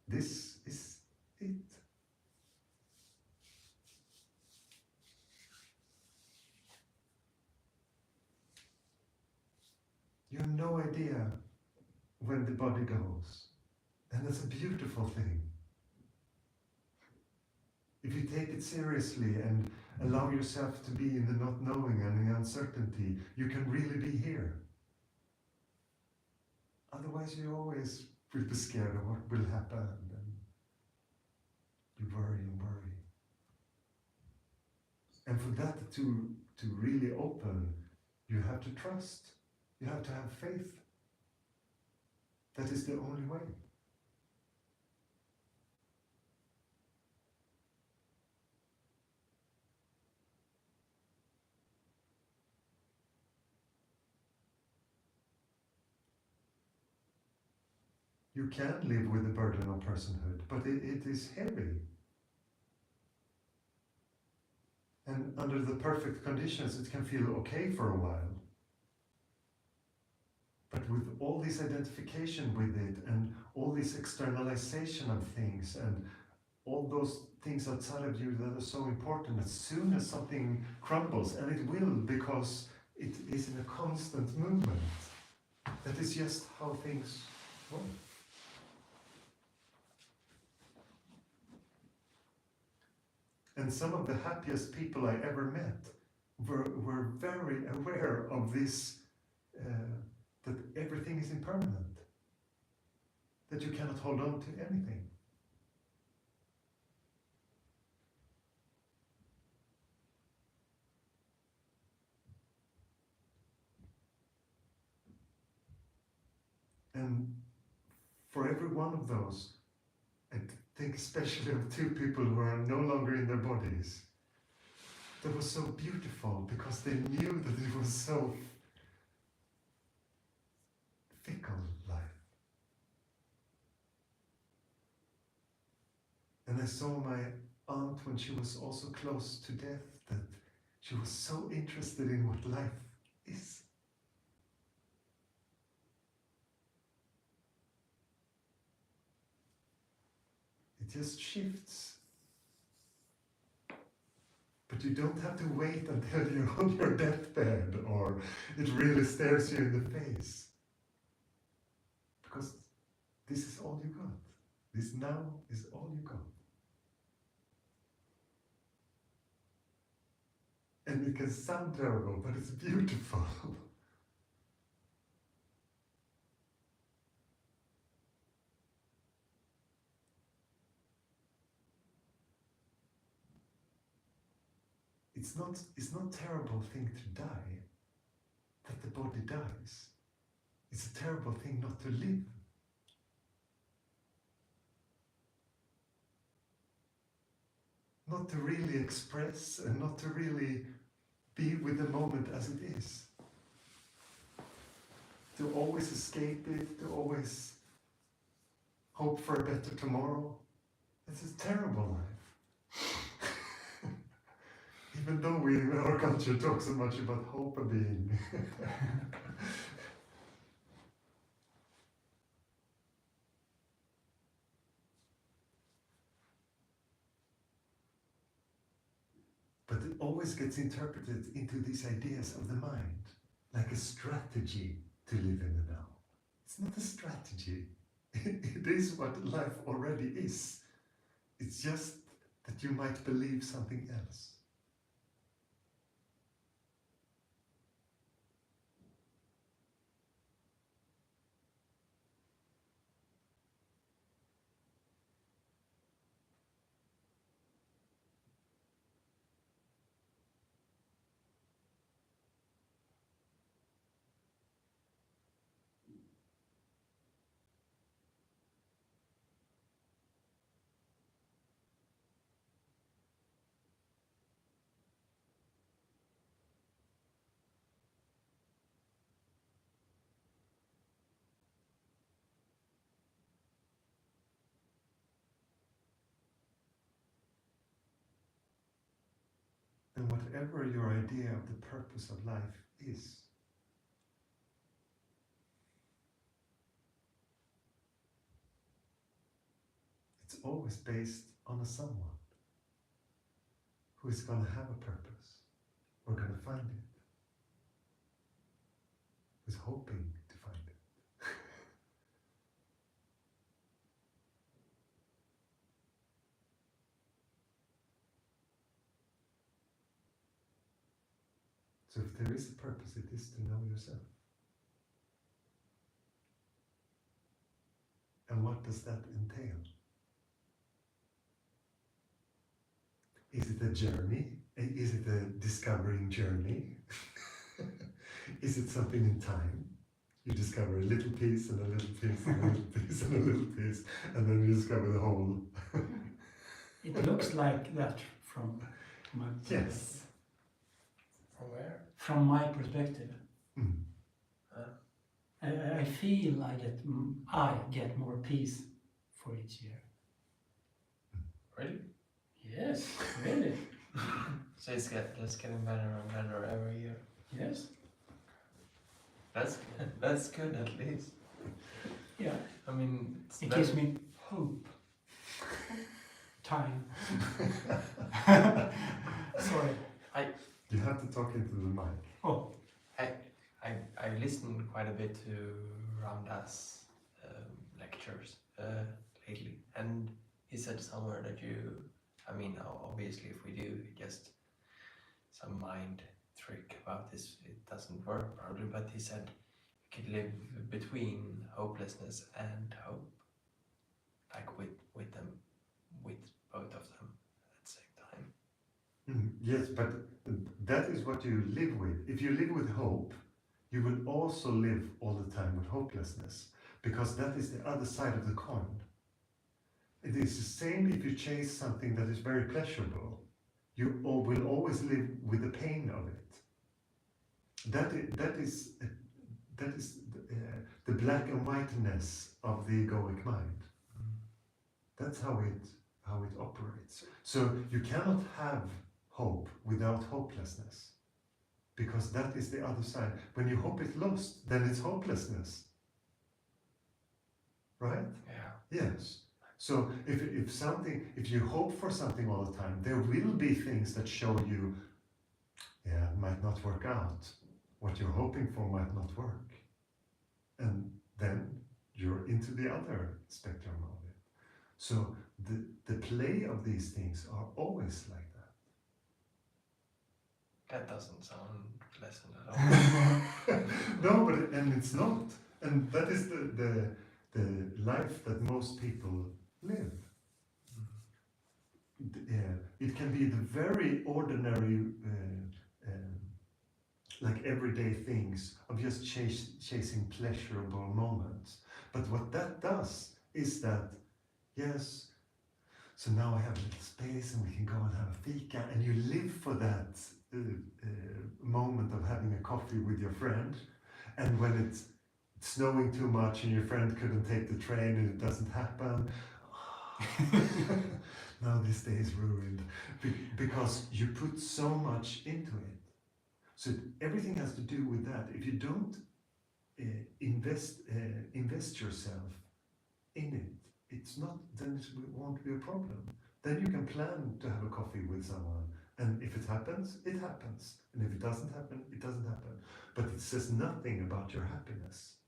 This is it. You have no idea when the body goes. And that's a beautiful thing. If you take it seriously and allow yourself to be in the not knowing and the uncertainty, you can really be here. Otherwise you always will be scared of what will happen, and you worry and worry. And for that to really open, you have to trust. You have to have faith. That is the only way. You can live with the burden of personhood, but it is heavy. And under the perfect conditions, it can feel okay for a while. But with all this identification with it, and all this externalization of things, and all those things outside of you that are so important, as soon as something crumbles, and it will, because it is in a constant movement. That is just how things work. And some of the happiest people I ever met were very aware of this, that everything is impermanent, that you cannot hold on to anything. And for every one of those, I think especially of two people who are no longer in their bodies, that was so beautiful because they knew that it was so fickle, life. And I saw my aunt when she was also close to death, that she was so interested in what life is. It just shifts. But you don't have to wait until you're on your deathbed or it really stares you in the face. Because this is all you got. This now is all you got. And it can sound terrible, but it's beautiful. It's not a terrible thing to die, that the body dies. It's a terrible thing not to live. Not to really express and not to really be with the moment as it is. To always escape it, to always hope for a better tomorrow. It's a terrible life. Even though our culture talks so much about hope and being. But it always gets interpreted into these ideas of the mind, like a strategy to live in the now. It's not a strategy. It is what life already is. It's just that you might believe something else. And whatever your idea of the purpose of life is, it's always based on a someone who is going to have a purpose, or going to find it, who's hoping to find it. So if there is a purpose, it is to know yourself. And what does that entail? Is it a journey? Is it a discovering journey? Is it something in time? You discover a little piece and a little piece and a little piece and a little piece, and then you discover the whole. It looks like that from my Yes. From where? from my perspective. Mm. I feel I get more peace for each year. Really? Yes, really. So it's getting better and better every year. Yes. That's good at least. Yeah. I mean, it's It better. gives me hope. Time. Sorry. You have to talk into the mic. Oh, I listened quite a bit to Ramdas lectures lately, and he said somewhere that I mean, obviously, if we do just some mind trick about this, it doesn't work probably. But he said you could live between hopelessness and hope, like with them, with both of them at the same time. Yes, but that is what you live with. If you live with hope, you will also live all the time with hopelessness, because that is the other side of the coin. It is the same if you chase something that is very pleasurable. You will always live with the pain of it. That is the black and whiteness of the egoic mind. That's how it operates. So you cannot have hope without hopelessness, because that is the other side. When you hope is lost, then it's hopelessness, right? Yeah. Yes. So if you hope for something all the time, there will be things that show you, yeah, it might not work out. What you're hoping for might not work, and then you're into the other spectrum of it. So the play of these things are always like that. That doesn't sound pleasant at all. No, and it's not. And that is the life that most people live. It can be the very ordinary, like everyday things of just chasing pleasurable moments. But what that does is that, yes, so now I have a little space and we can go and have a fika, and you live for that moment of having a coffee with your friend. And when it's snowing too much and your friend couldn't take the train and it doesn't happen, now this day is ruined, because you put so much into it. So everything has to do with that. If you don't invest yourself in it, it's not, then it won't be a problem. Then you can plan to have a coffee with someone, and if it happens, it happens. And if it doesn't happen, it doesn't happen. But it says nothing about your happiness.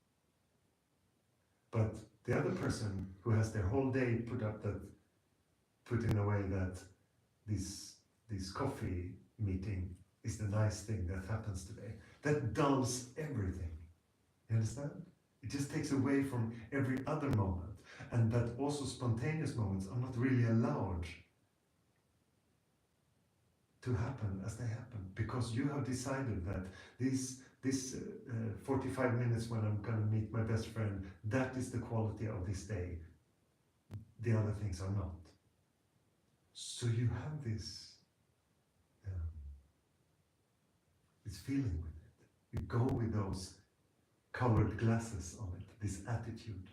But the other person who has their whole day put in a way that this coffee meeting is the nice thing that happens today, that dulls everything. You understand? It just takes away from every other moment. And that also spontaneous moments are not really allowed to happen as they happen, because you have decided that this 45 minutes when I'm going to meet my best friend, that is the quality of this day. The other things are not. So you have this feeling with it. You go with those colored glasses on it, this attitude.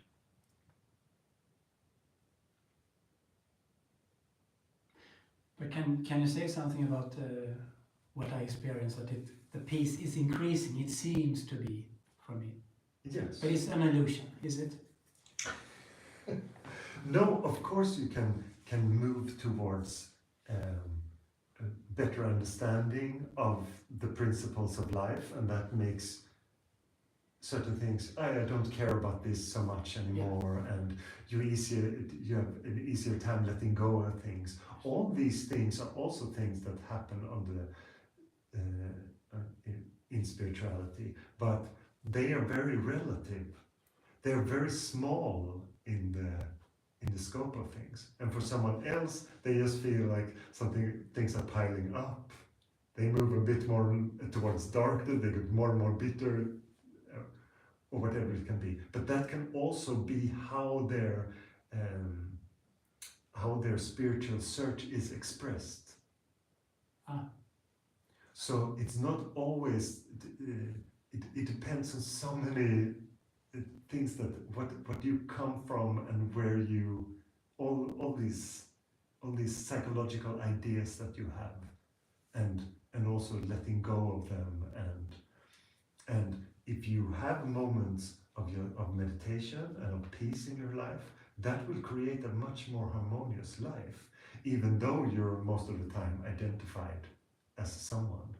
But can you say something about what I experienced, that the peace is increasing? It seems to be, for me. Yes. But it's an illusion, is it? No, of course you can move towards a better understanding of the principles of life, and that makes certain things, I don't care about this so much anymore, and you have an easier time letting go of things. All these things are also things that happen on in spirituality, but they are very relative. They are very small in the scope of things. And for someone else, they just feel like things are piling up. They move a bit more towards darkness, they get more and more bitter, or whatever it can be. But that can also be how their spiritual search is expressed. So it's not always, it depends on so many things, that what you come from and where you, all these psychological ideas that you have, and also letting go of them, and if you have moments of meditation and of peace in your life, that will create a much more harmonious life, even though you're most of the time identified as someone.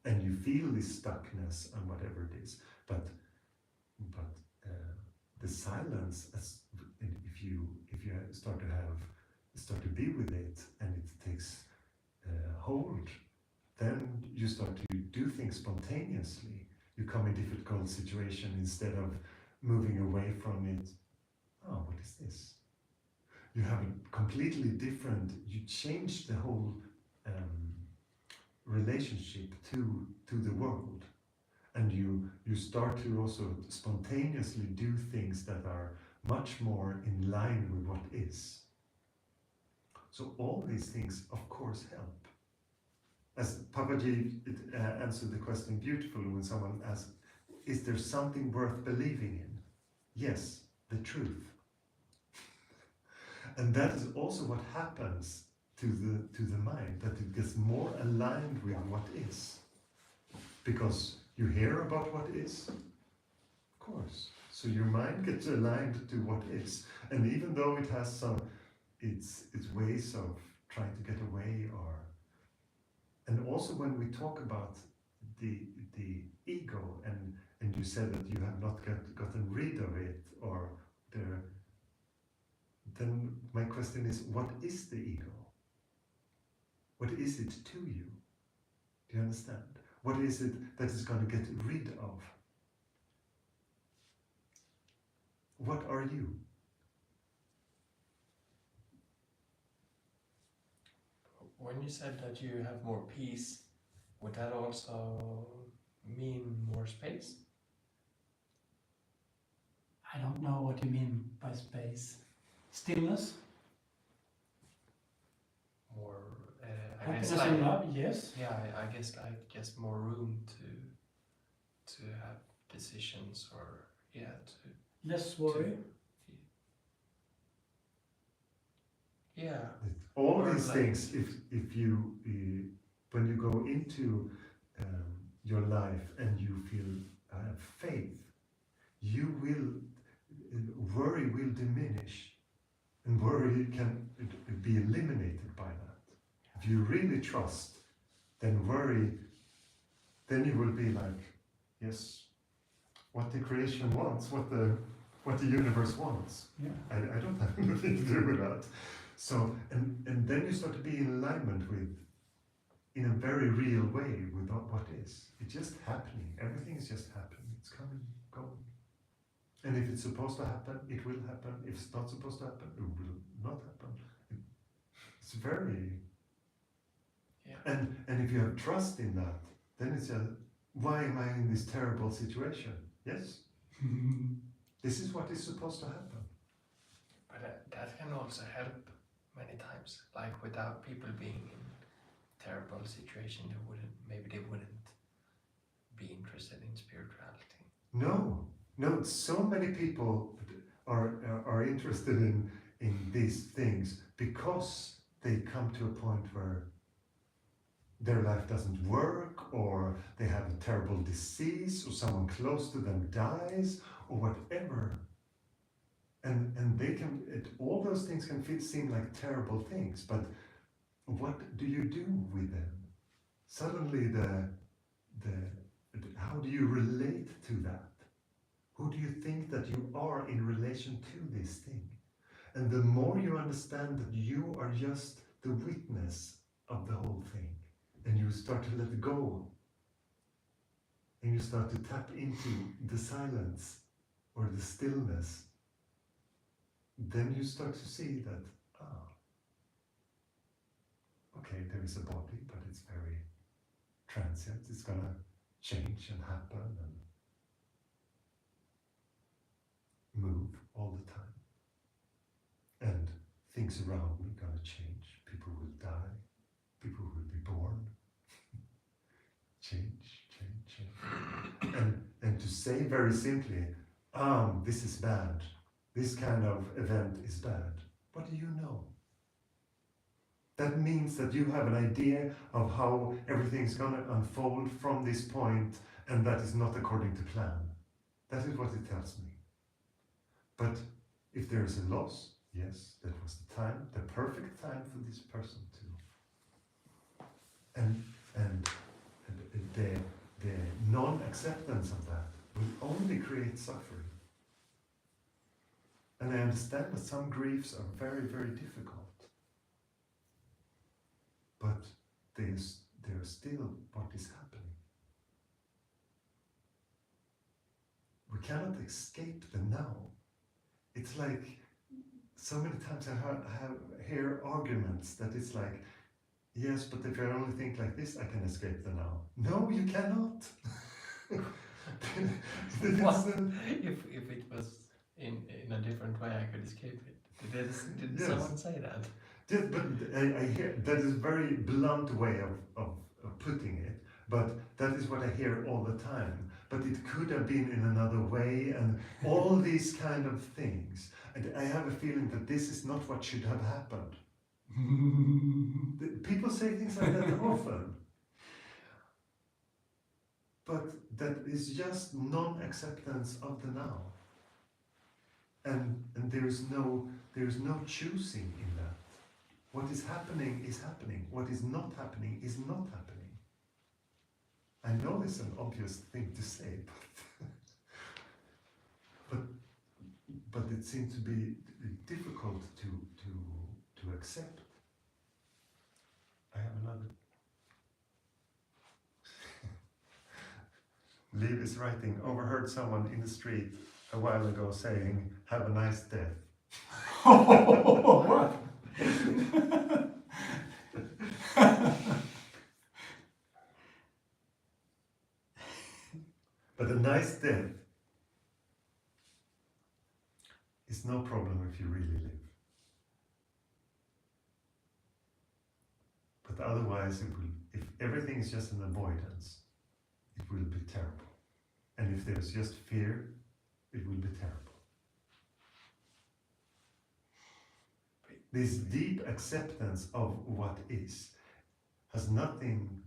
and you feel this stuckness and whatever it is, but the silence, if you start to be with it, and it takes hold, then you start to do things spontaneously. You come in difficult situation, instead of moving away from it. Oh, what is this? You have a completely different. You change the whole relationship to the world, and you start to also spontaneously do things that are much more in line with what is. So all these things, of course, help. As Papaji answered the question beautifully when someone asked, is there something worth believing in? Yes, the truth. And that is also what happens to the mind, that it gets more aligned with what is. Because you hear about what is, of course. So your mind gets aligned to what is. And even though it has some its ways of trying to get away, and also when we talk about the ego, and you said that you have not gotten rid of it, or then my question is, what is the ego? What is it to you? Do you understand? What is it that is going to get rid of? What are you? When you said that you have more peace, would that also mean more space? I don't know what you mean by space. Stillness? More, I Happiness guess, and love, yes. Yeah, I guess like just more room to have decisions, or Less worry. Yeah. All Or these like- things, if you when you go into your life and you feel faith, you will worry will diminish, and worry can be eliminated by that. If you really trust, then worry, then you will be like, yes, what the creation wants, what the universe wants. Yeah. I don't have anything to do with that. So, and then you start to be in alignment with, in a very real way, with what is. It's just happening. Everything is just happening. It's coming, going. And if it's supposed to happen, it will happen. If it's not supposed to happen, it will not happen. It's very... Yeah. And if you have trust in that, then it's just, why am I in this terrible situation? Yes, this is what is supposed to happen. But that can also help many times. Like without people being in terrible situation, they wouldn't be interested in spirituality. No. So many people are interested in these things because they come to a point where their life doesn't work, or they have a terrible disease, or someone close to them dies, or whatever. And they can, all those things can seem like terrible things, but what do you do with them? Suddenly how do you relate to that? Who do you think that you are in relation to this thing? And the more you understand that you are just the witness of the whole thing, and you start to let go, and you start to tap into the silence or the stillness, then you start to see that, okay, there is a body, but it's very transient. It's gonna change and happen and move all the time. And things around me gonna change. People will die. People will be born. Change. And to say very simply, this is bad. This kind of event is bad. What do you know? That means that you have an idea of how everything's gonna unfold from this point, and that is not according to plan. That is what it tells me. But if there is a loss, yes, that was the time, the perfect time for this person to. And acceptance of that will only create suffering. And I understand that some griefs are very, very difficult. But they're still what is happening. We cannot escape the now. It's like, so many times I hear arguments that it's like, yes, but if I only think like this, I can escape the now. No, you cannot. What? If it was in a different way, I could escape it. Did Yes. someone say that? Yes, but I hear that is a very blunt way of putting it, but that is what I hear all the time. But it could have been in another way, and all these kind of things. And I have a feeling that this is not what should have happened. People say things like that often. But that is just non-acceptance of the now. And there is no choosing in that. What is happening is happening. What is not happening is not happening. I know it's an obvious thing to say, but it seems to be difficult to accept. I have another. Liv is writing, overheard someone in the street a while ago saying, "Have a nice death." What? But a nice death is no problem if you really live. But otherwise, if everything is just an avoidance, it will be terrible. And if there's just fear, it will be terrible. This deep acceptance of what is has nothing.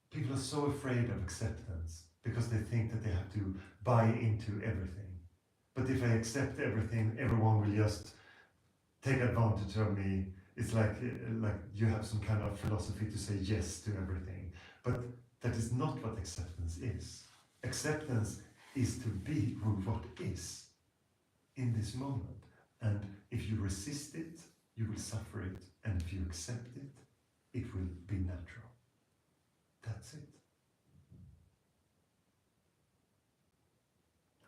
People are so afraid of acceptance because they think that they have to buy into everything. But if I accept everything, everyone will just take advantage of me. It's like you have some kind of philosophy to say yes to everything. But that is not what acceptance is. Acceptance is to be with what is in this moment. And if you resist it, you will suffer it. And if you accept it, it will be natural. That's it.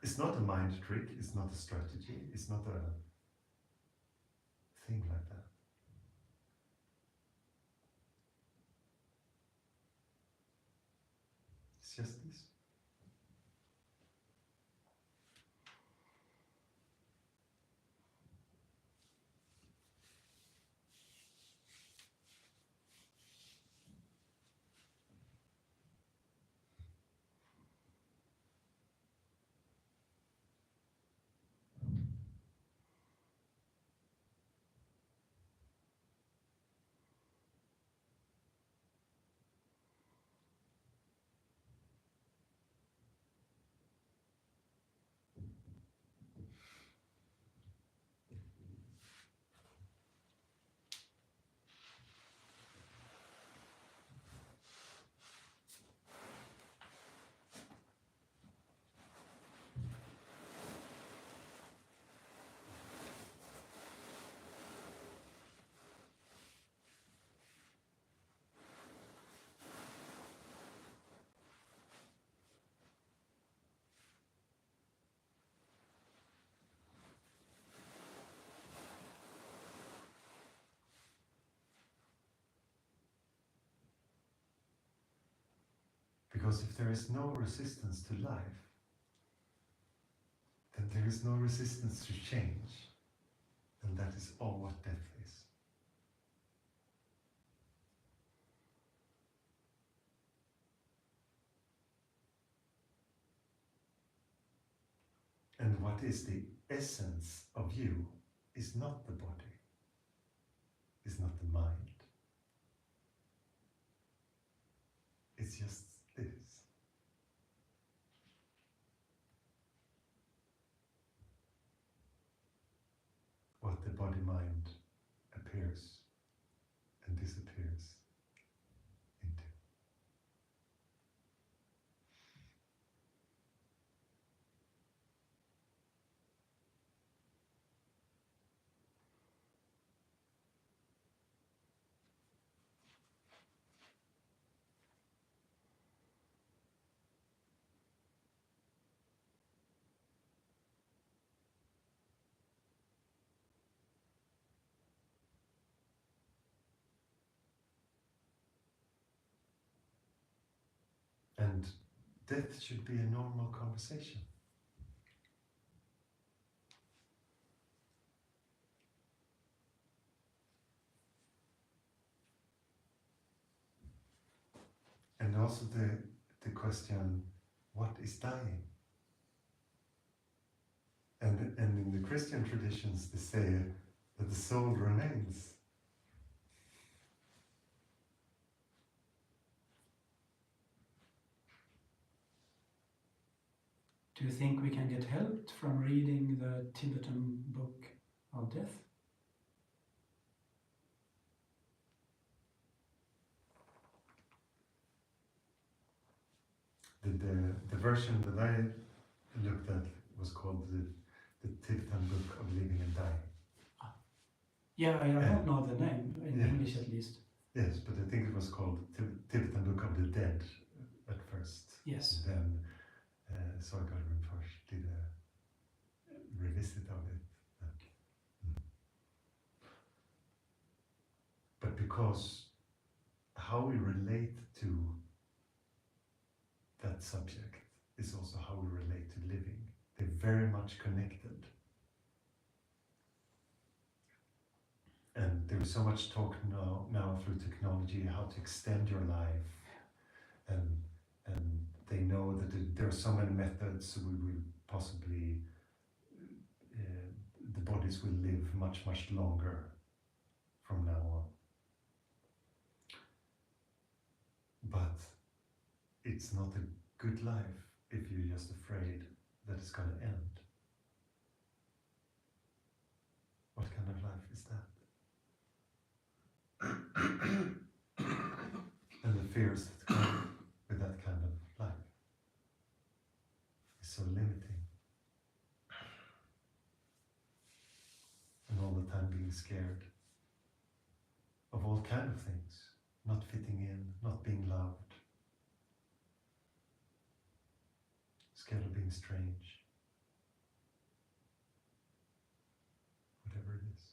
It's not a mind trick, it's not a strategy, it's not a thing like that. It's just this. Because if there is no resistance to life, then there is no resistance to change. And that is all what death is. And what is the essence of you is not the body, is not the mind. It's just this. What the body-mind appears and disappears into. And death should be a normal conversation. And also the question, what is dying? And in the Christian traditions, they say that the soul remains. Do you think we can get help from reading the Tibetan book of death? The version that I looked at was called the Tibetan Book of Living and Dying. Yeah, I don't know the name, in Yeah. English at least. Yes, but I think it was called Tibetan Book of the Dead at first. Yes. And then Nisargadatta first did a revisit of it. But because how we relate to that subject is also how we relate to living. They're very much connected. And there is so much talk now through technology, how to extend your life. And they know that there are so many methods, we will possibly, the bodies will live much, much longer from now on. But it's not a good life if you're just afraid that it's going to end. What kind of life is that? And the fears that come with that kind of life is so limiting. And all the time being scared of all kind of things, not fitting in, not being loved, scared of being strange, whatever it is.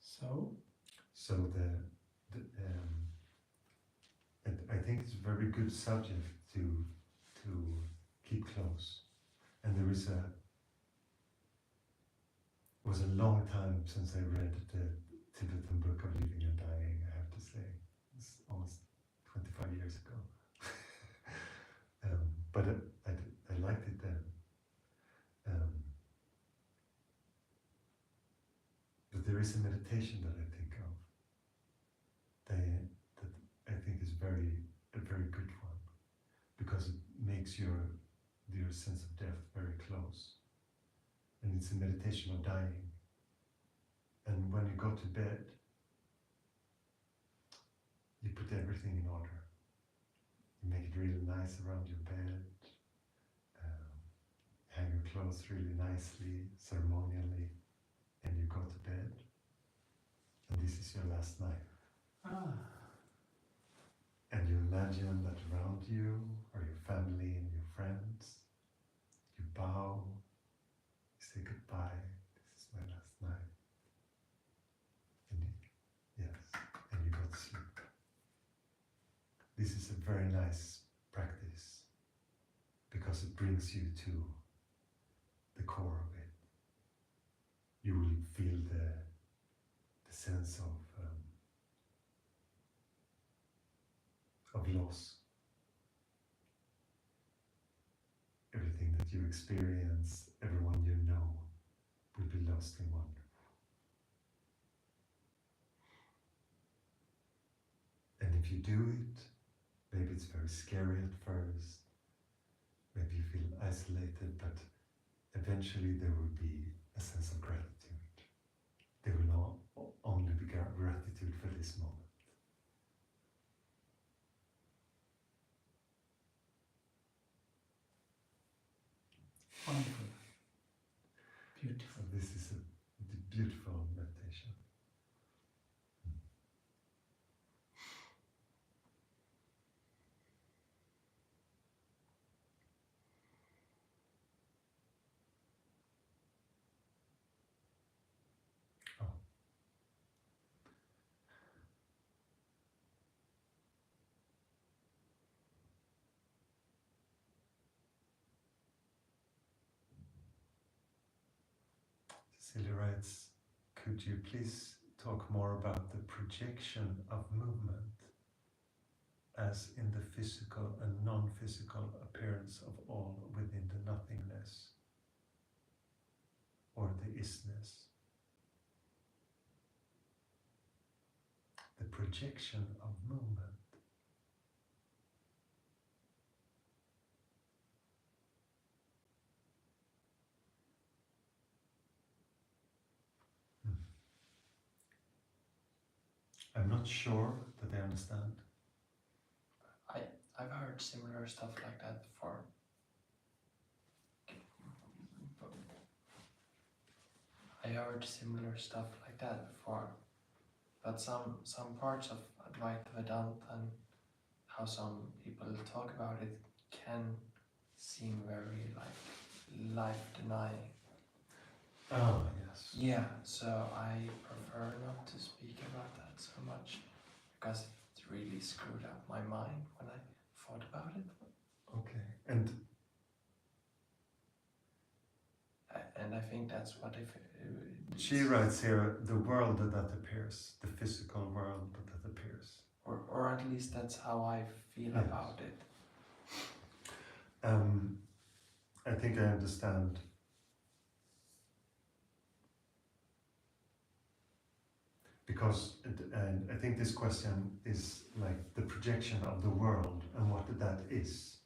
So and I think it's a very good subject to keep close. And there is was a long time since I read the Tibetan Book of Living and Dying, I have to say. It's almost 25 years ago. But I liked it then. But there is a meditation that I think of that I think is a very good one, because it makes your sense of death very close. And it's a meditation of dying. And when you go to bed, you put everything in order. You make it really nice around your bed, hang your clothes really nicely, ceremonially, and you go to bed. And this is your last night. And you imagine that around you are your family and your friends. You bow, you say goodbye, this is my last night. And you go to sleep. This is a very nice practice because it brings you to the core of it. You will feel the sense of loss. Everything that you experience, everyone you know, will be lost in wonder. And if you do it, maybe it's very scary at first, maybe you feel isolated, but eventually there will be a sense of gratitude. There will only be gratitude for this moment. Wonderful. Beautiful. So this is a beautiful meditation. Silly writes, could you please talk more about the projection of movement as in the physical and non-physical appearance of all within the nothingness or the isness? The projection of movement. I'm not sure that I understand. I've heard similar stuff like that before. I heard similar stuff like that before. But some parts of Advaita Vedanta and how some people talk about it can seem very like life denying. Oh, yes. Yeah, so I prefer not to speak about that so much because it really screwed up my mind when I thought about it. Okay. And I think that's what she writes here, the world that appears, the physical world that appears. or at least that's how I feel Yes. about it. I think I understand. Because I think this question is like the projection of the world and what that is.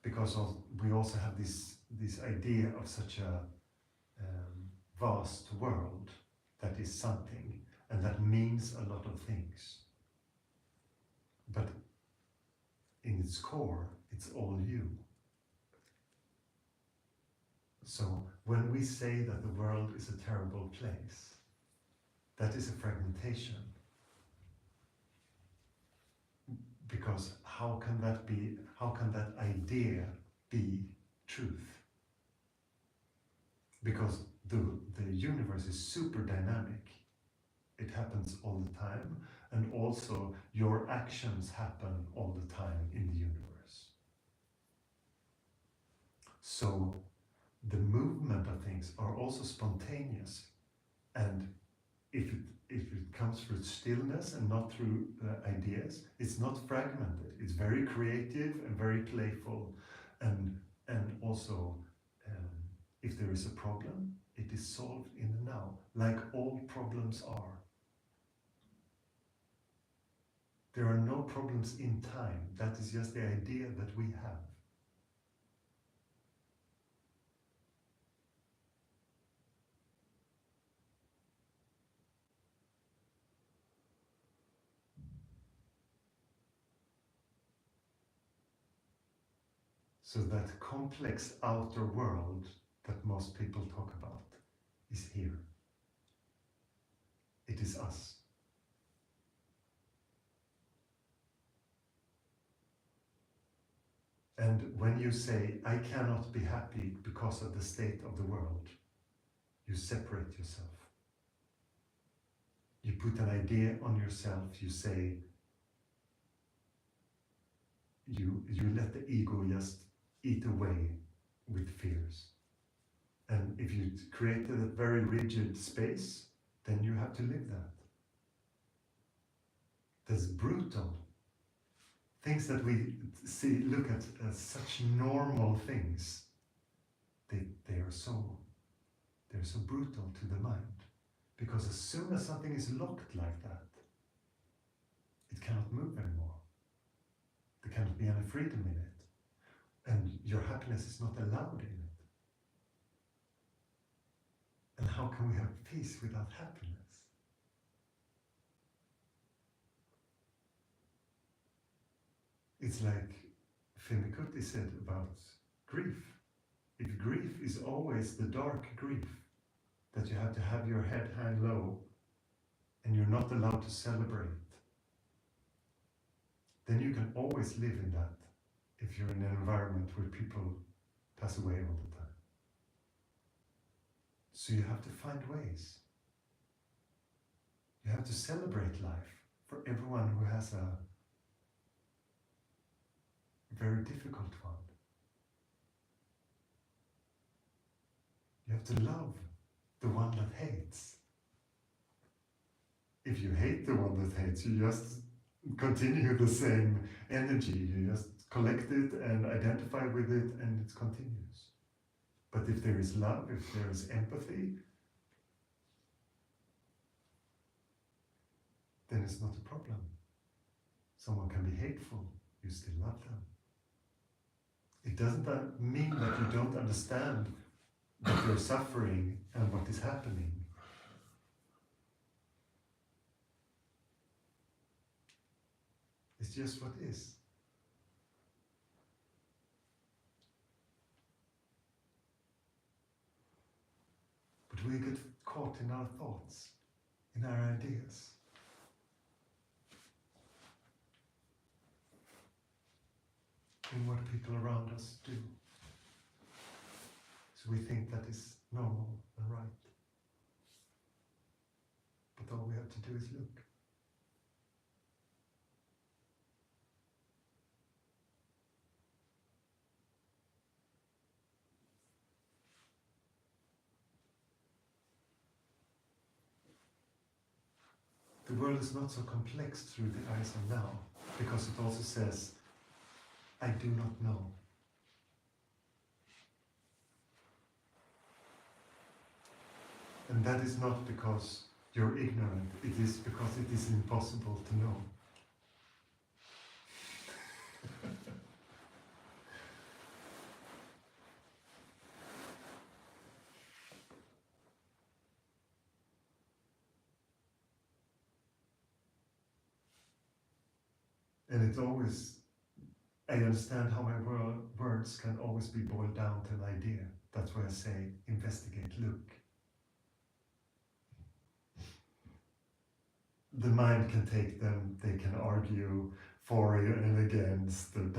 Because we also have this idea of such a vast world that is something and that means a lot of things. But in its core, it's all you. So when we say that the world is a terrible place, that is a fragmentation. Because how can that idea be truth? Because the universe is super dynamic. It happens all the time, and also your actions happen all the time in the universe. So the movement of things are also spontaneous, and if it comes through stillness and not through ideas, it's not fragmented. It's very creative and very playful, and also if there is a problem, it is solved in the now, like all problems are. There are no problems in time. That is just the idea that we have. So that complex outer world that most people talk about is here. It is us. And when you say, I cannot be happy because of the state of the world, you separate yourself. You put an idea on yourself, you say, you let the ego just eat away with fears. And if you created a very rigid space, then you have to live that. That's brutal. Things that we look at as such normal things, they're so brutal to the mind. Because as soon as something is locked like that, it cannot move anymore. There cannot be any freedom in it. And your happiness is not allowed in it. And how can we have peace without happiness? It's like Femi said about grief. If grief is always the dark grief, that you have to have your head hang low and you're not allowed to celebrate, then you can always live in that if you're in an environment where people pass away all the time. So you have to find ways. You have to celebrate life for everyone who has a very difficult one. You have to love the one that hates. If you hate the one that hates, you just continue the same energy. You just collect it and identify with it, and it continues. But if there is love, if there is empathy, then it's not a problem. Someone can be hateful, you still love them. It doesn't mean that you don't understand that you're suffering and what is happening. It's just what is. But we get caught in our thoughts, in our ideas. In what people around us do. So we think that is normal and right. But all we have to do is look. The world is not so complex through the eyes of now, because it also says, I do not know. And that is not because you're ignorant, it is because it is impossible to know. And it always, I understand how my words can always be boiled down to an idea. That's why I say, investigate, look. The mind can take them, they can argue for and against, but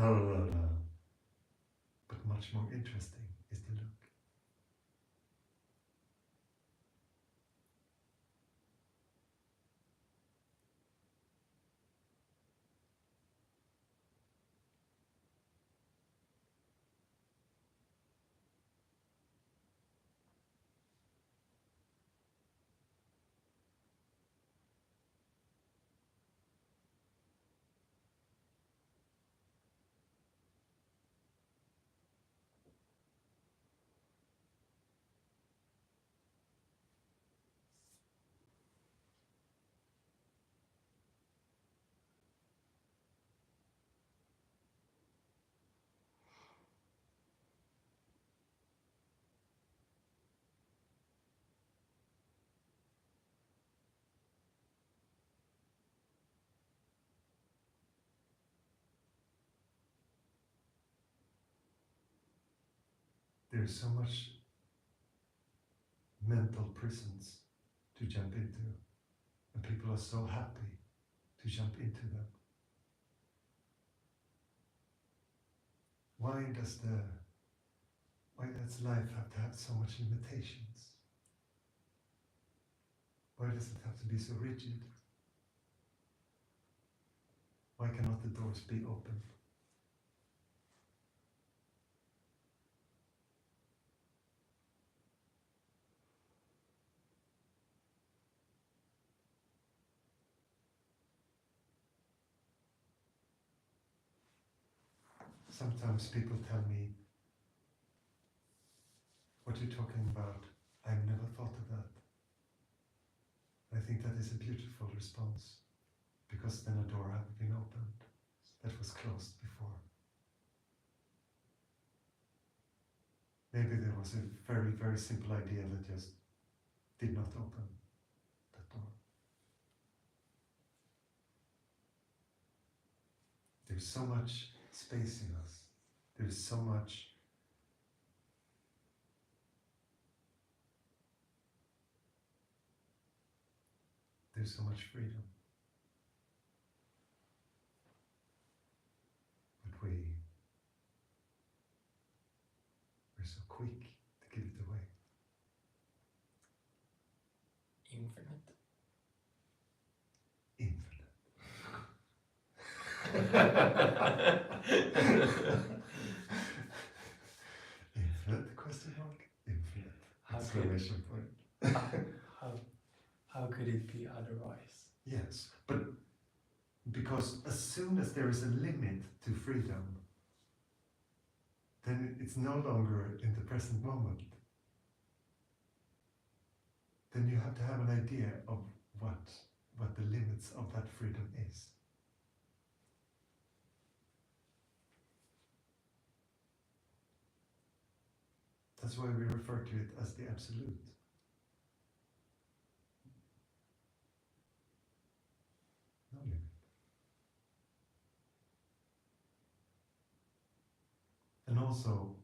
much more interesting is to look. There's so much mental prisons to jump into, and people are so happy to jump into them. Why does life have to have so much limitations? Why does it have to be so rigid? Why cannot the doors be opened? Sometimes people tell me, what you're talking about, I've never thought of that. I think that is a beautiful response, because then a door had been opened that was closed before. Maybe there was a very, very simple idea that just did not open that door. There's so much space in us. There's so much freedom. But we're so quick to give it away. Infinite. Infinite question mark? Infinite. How Yes, but because as soon as there is a limit to freedom, then it's no longer in the present moment. Then you have to have an idea of what the limits of that freedom is. That's why we refer to it as the absolute. No limit. And also,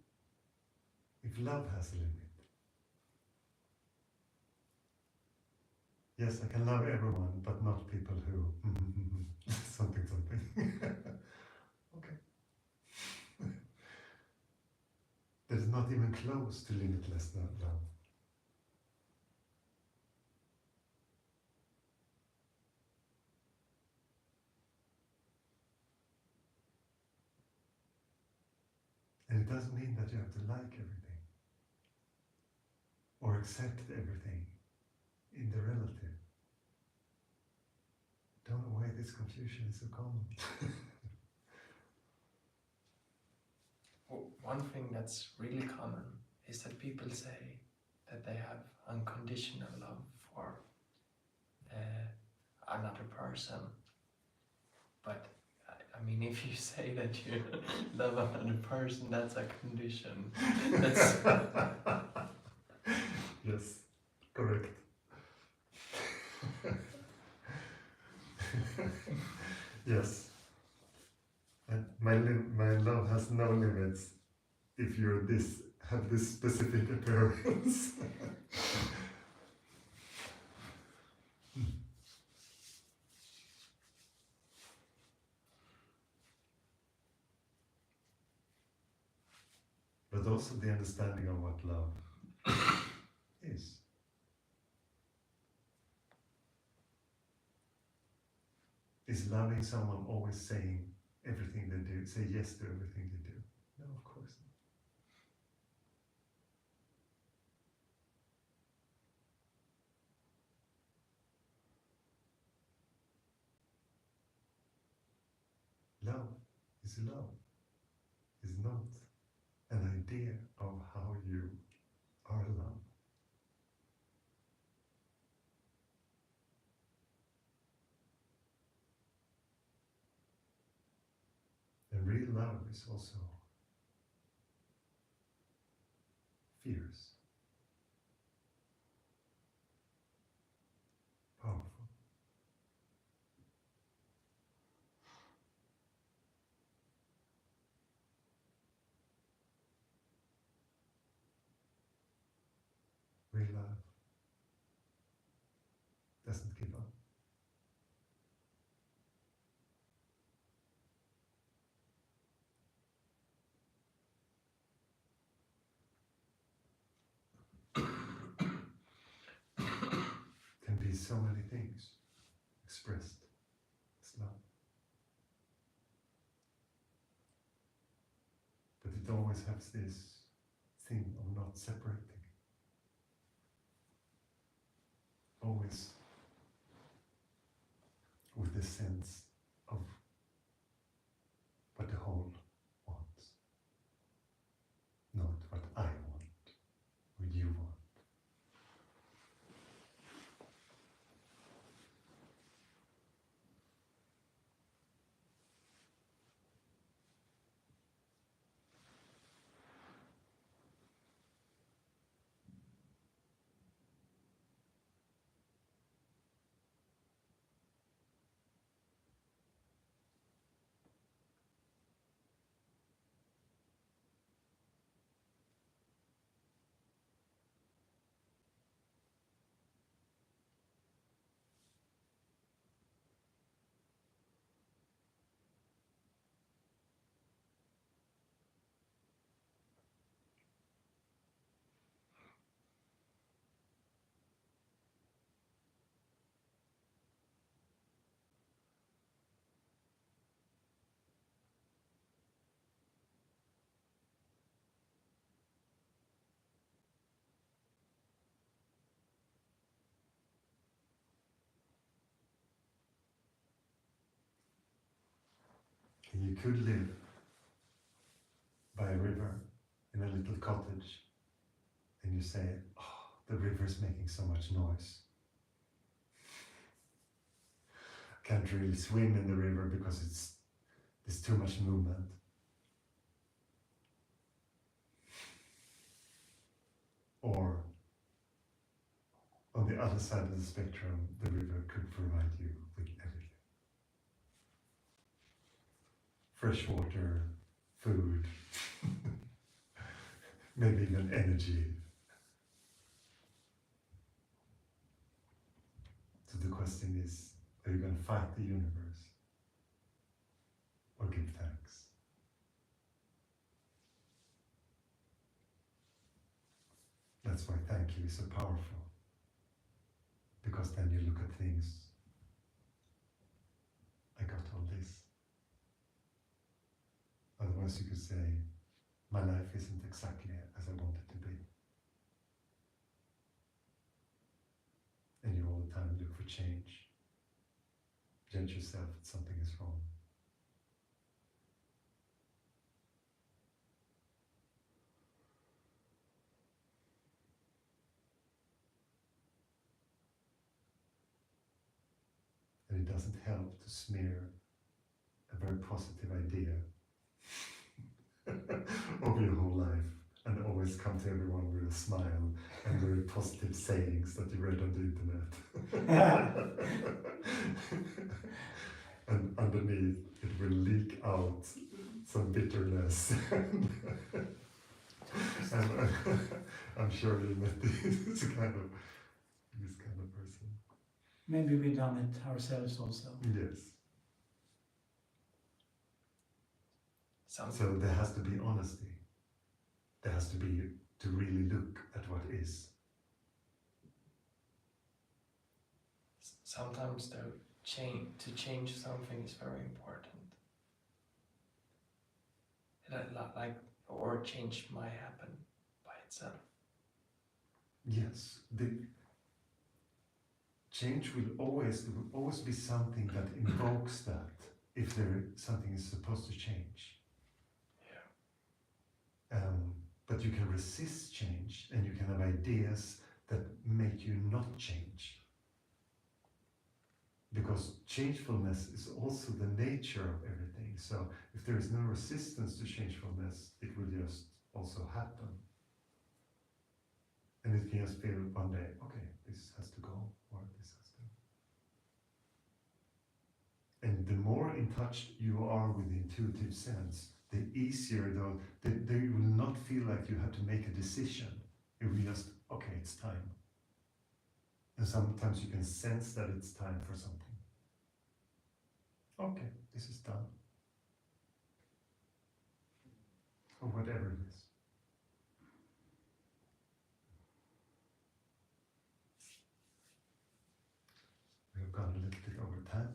if love has a limit, yes, I can love everyone, but not people who something. Okay. That is not even close to limitless love. And it doesn't mean that you have to like everything or accept everything in the relative. Don't know why this confusion is so common. One thing that's really common is that people say that they have unconditional love for another person. But I mean, if you say that you love another person, that's a condition. That's Yes, correct. Yes. And my love has no limits if you're have this specific appearance. But also the understanding of what love is. Is loving someone always saying everything they do, say yes to everything they do? No, of course not. Love is not an idea of how you are loved. And real love is also fierce, powerful. Real love doesn't give up. Can be so many things expressed as love. But it always has this thing of not separating. Always with the sense of what the whole wants, not what I want or you want. And you could live by a river in a little cottage, and you say, oh, the river's making so much noise. I can't really swim in the river because there's too much movement. Or on the other side of the spectrum, the river could provide you with everything. Fresh water, food, maybe even energy. So the question is, are you going to fight the universe or give thanks? That's why thank you is so powerful. Because then you look at things, I got all this. Otherwise you could say, my life isn't exactly as I want it to be. And you all the time look for change. Judge yourself that something is wrong. And it doesn't help to smear a very positive idea of your whole life and always come to everyone with a smile and very positive sayings that you read on the internet. And underneath it will leak out some bitterness. And I'm sure you met this kind of person. Maybe we've done it ourselves also. Yes. So there has to be honesty. There has to be to really look at what is. Sometimes though, to change something is very important. Or change might happen by itself. Yes, the change will always be something that invokes that if something is supposed to change. But you can resist change, and you can have ideas that make you not change. Because changefulness is also the nature of everything. So if there is no resistance to changefulness, it will just also happen. And it can just feel one day, okay, this has to go, or this has to. And the more in touch you are with the intuitive sense, the easier though, you will not feel like you have to make a decision. It will just, okay, it's time. And sometimes you can sense that it's time for something. Okay, this is done. Or whatever it is. We have gone a little bit over time.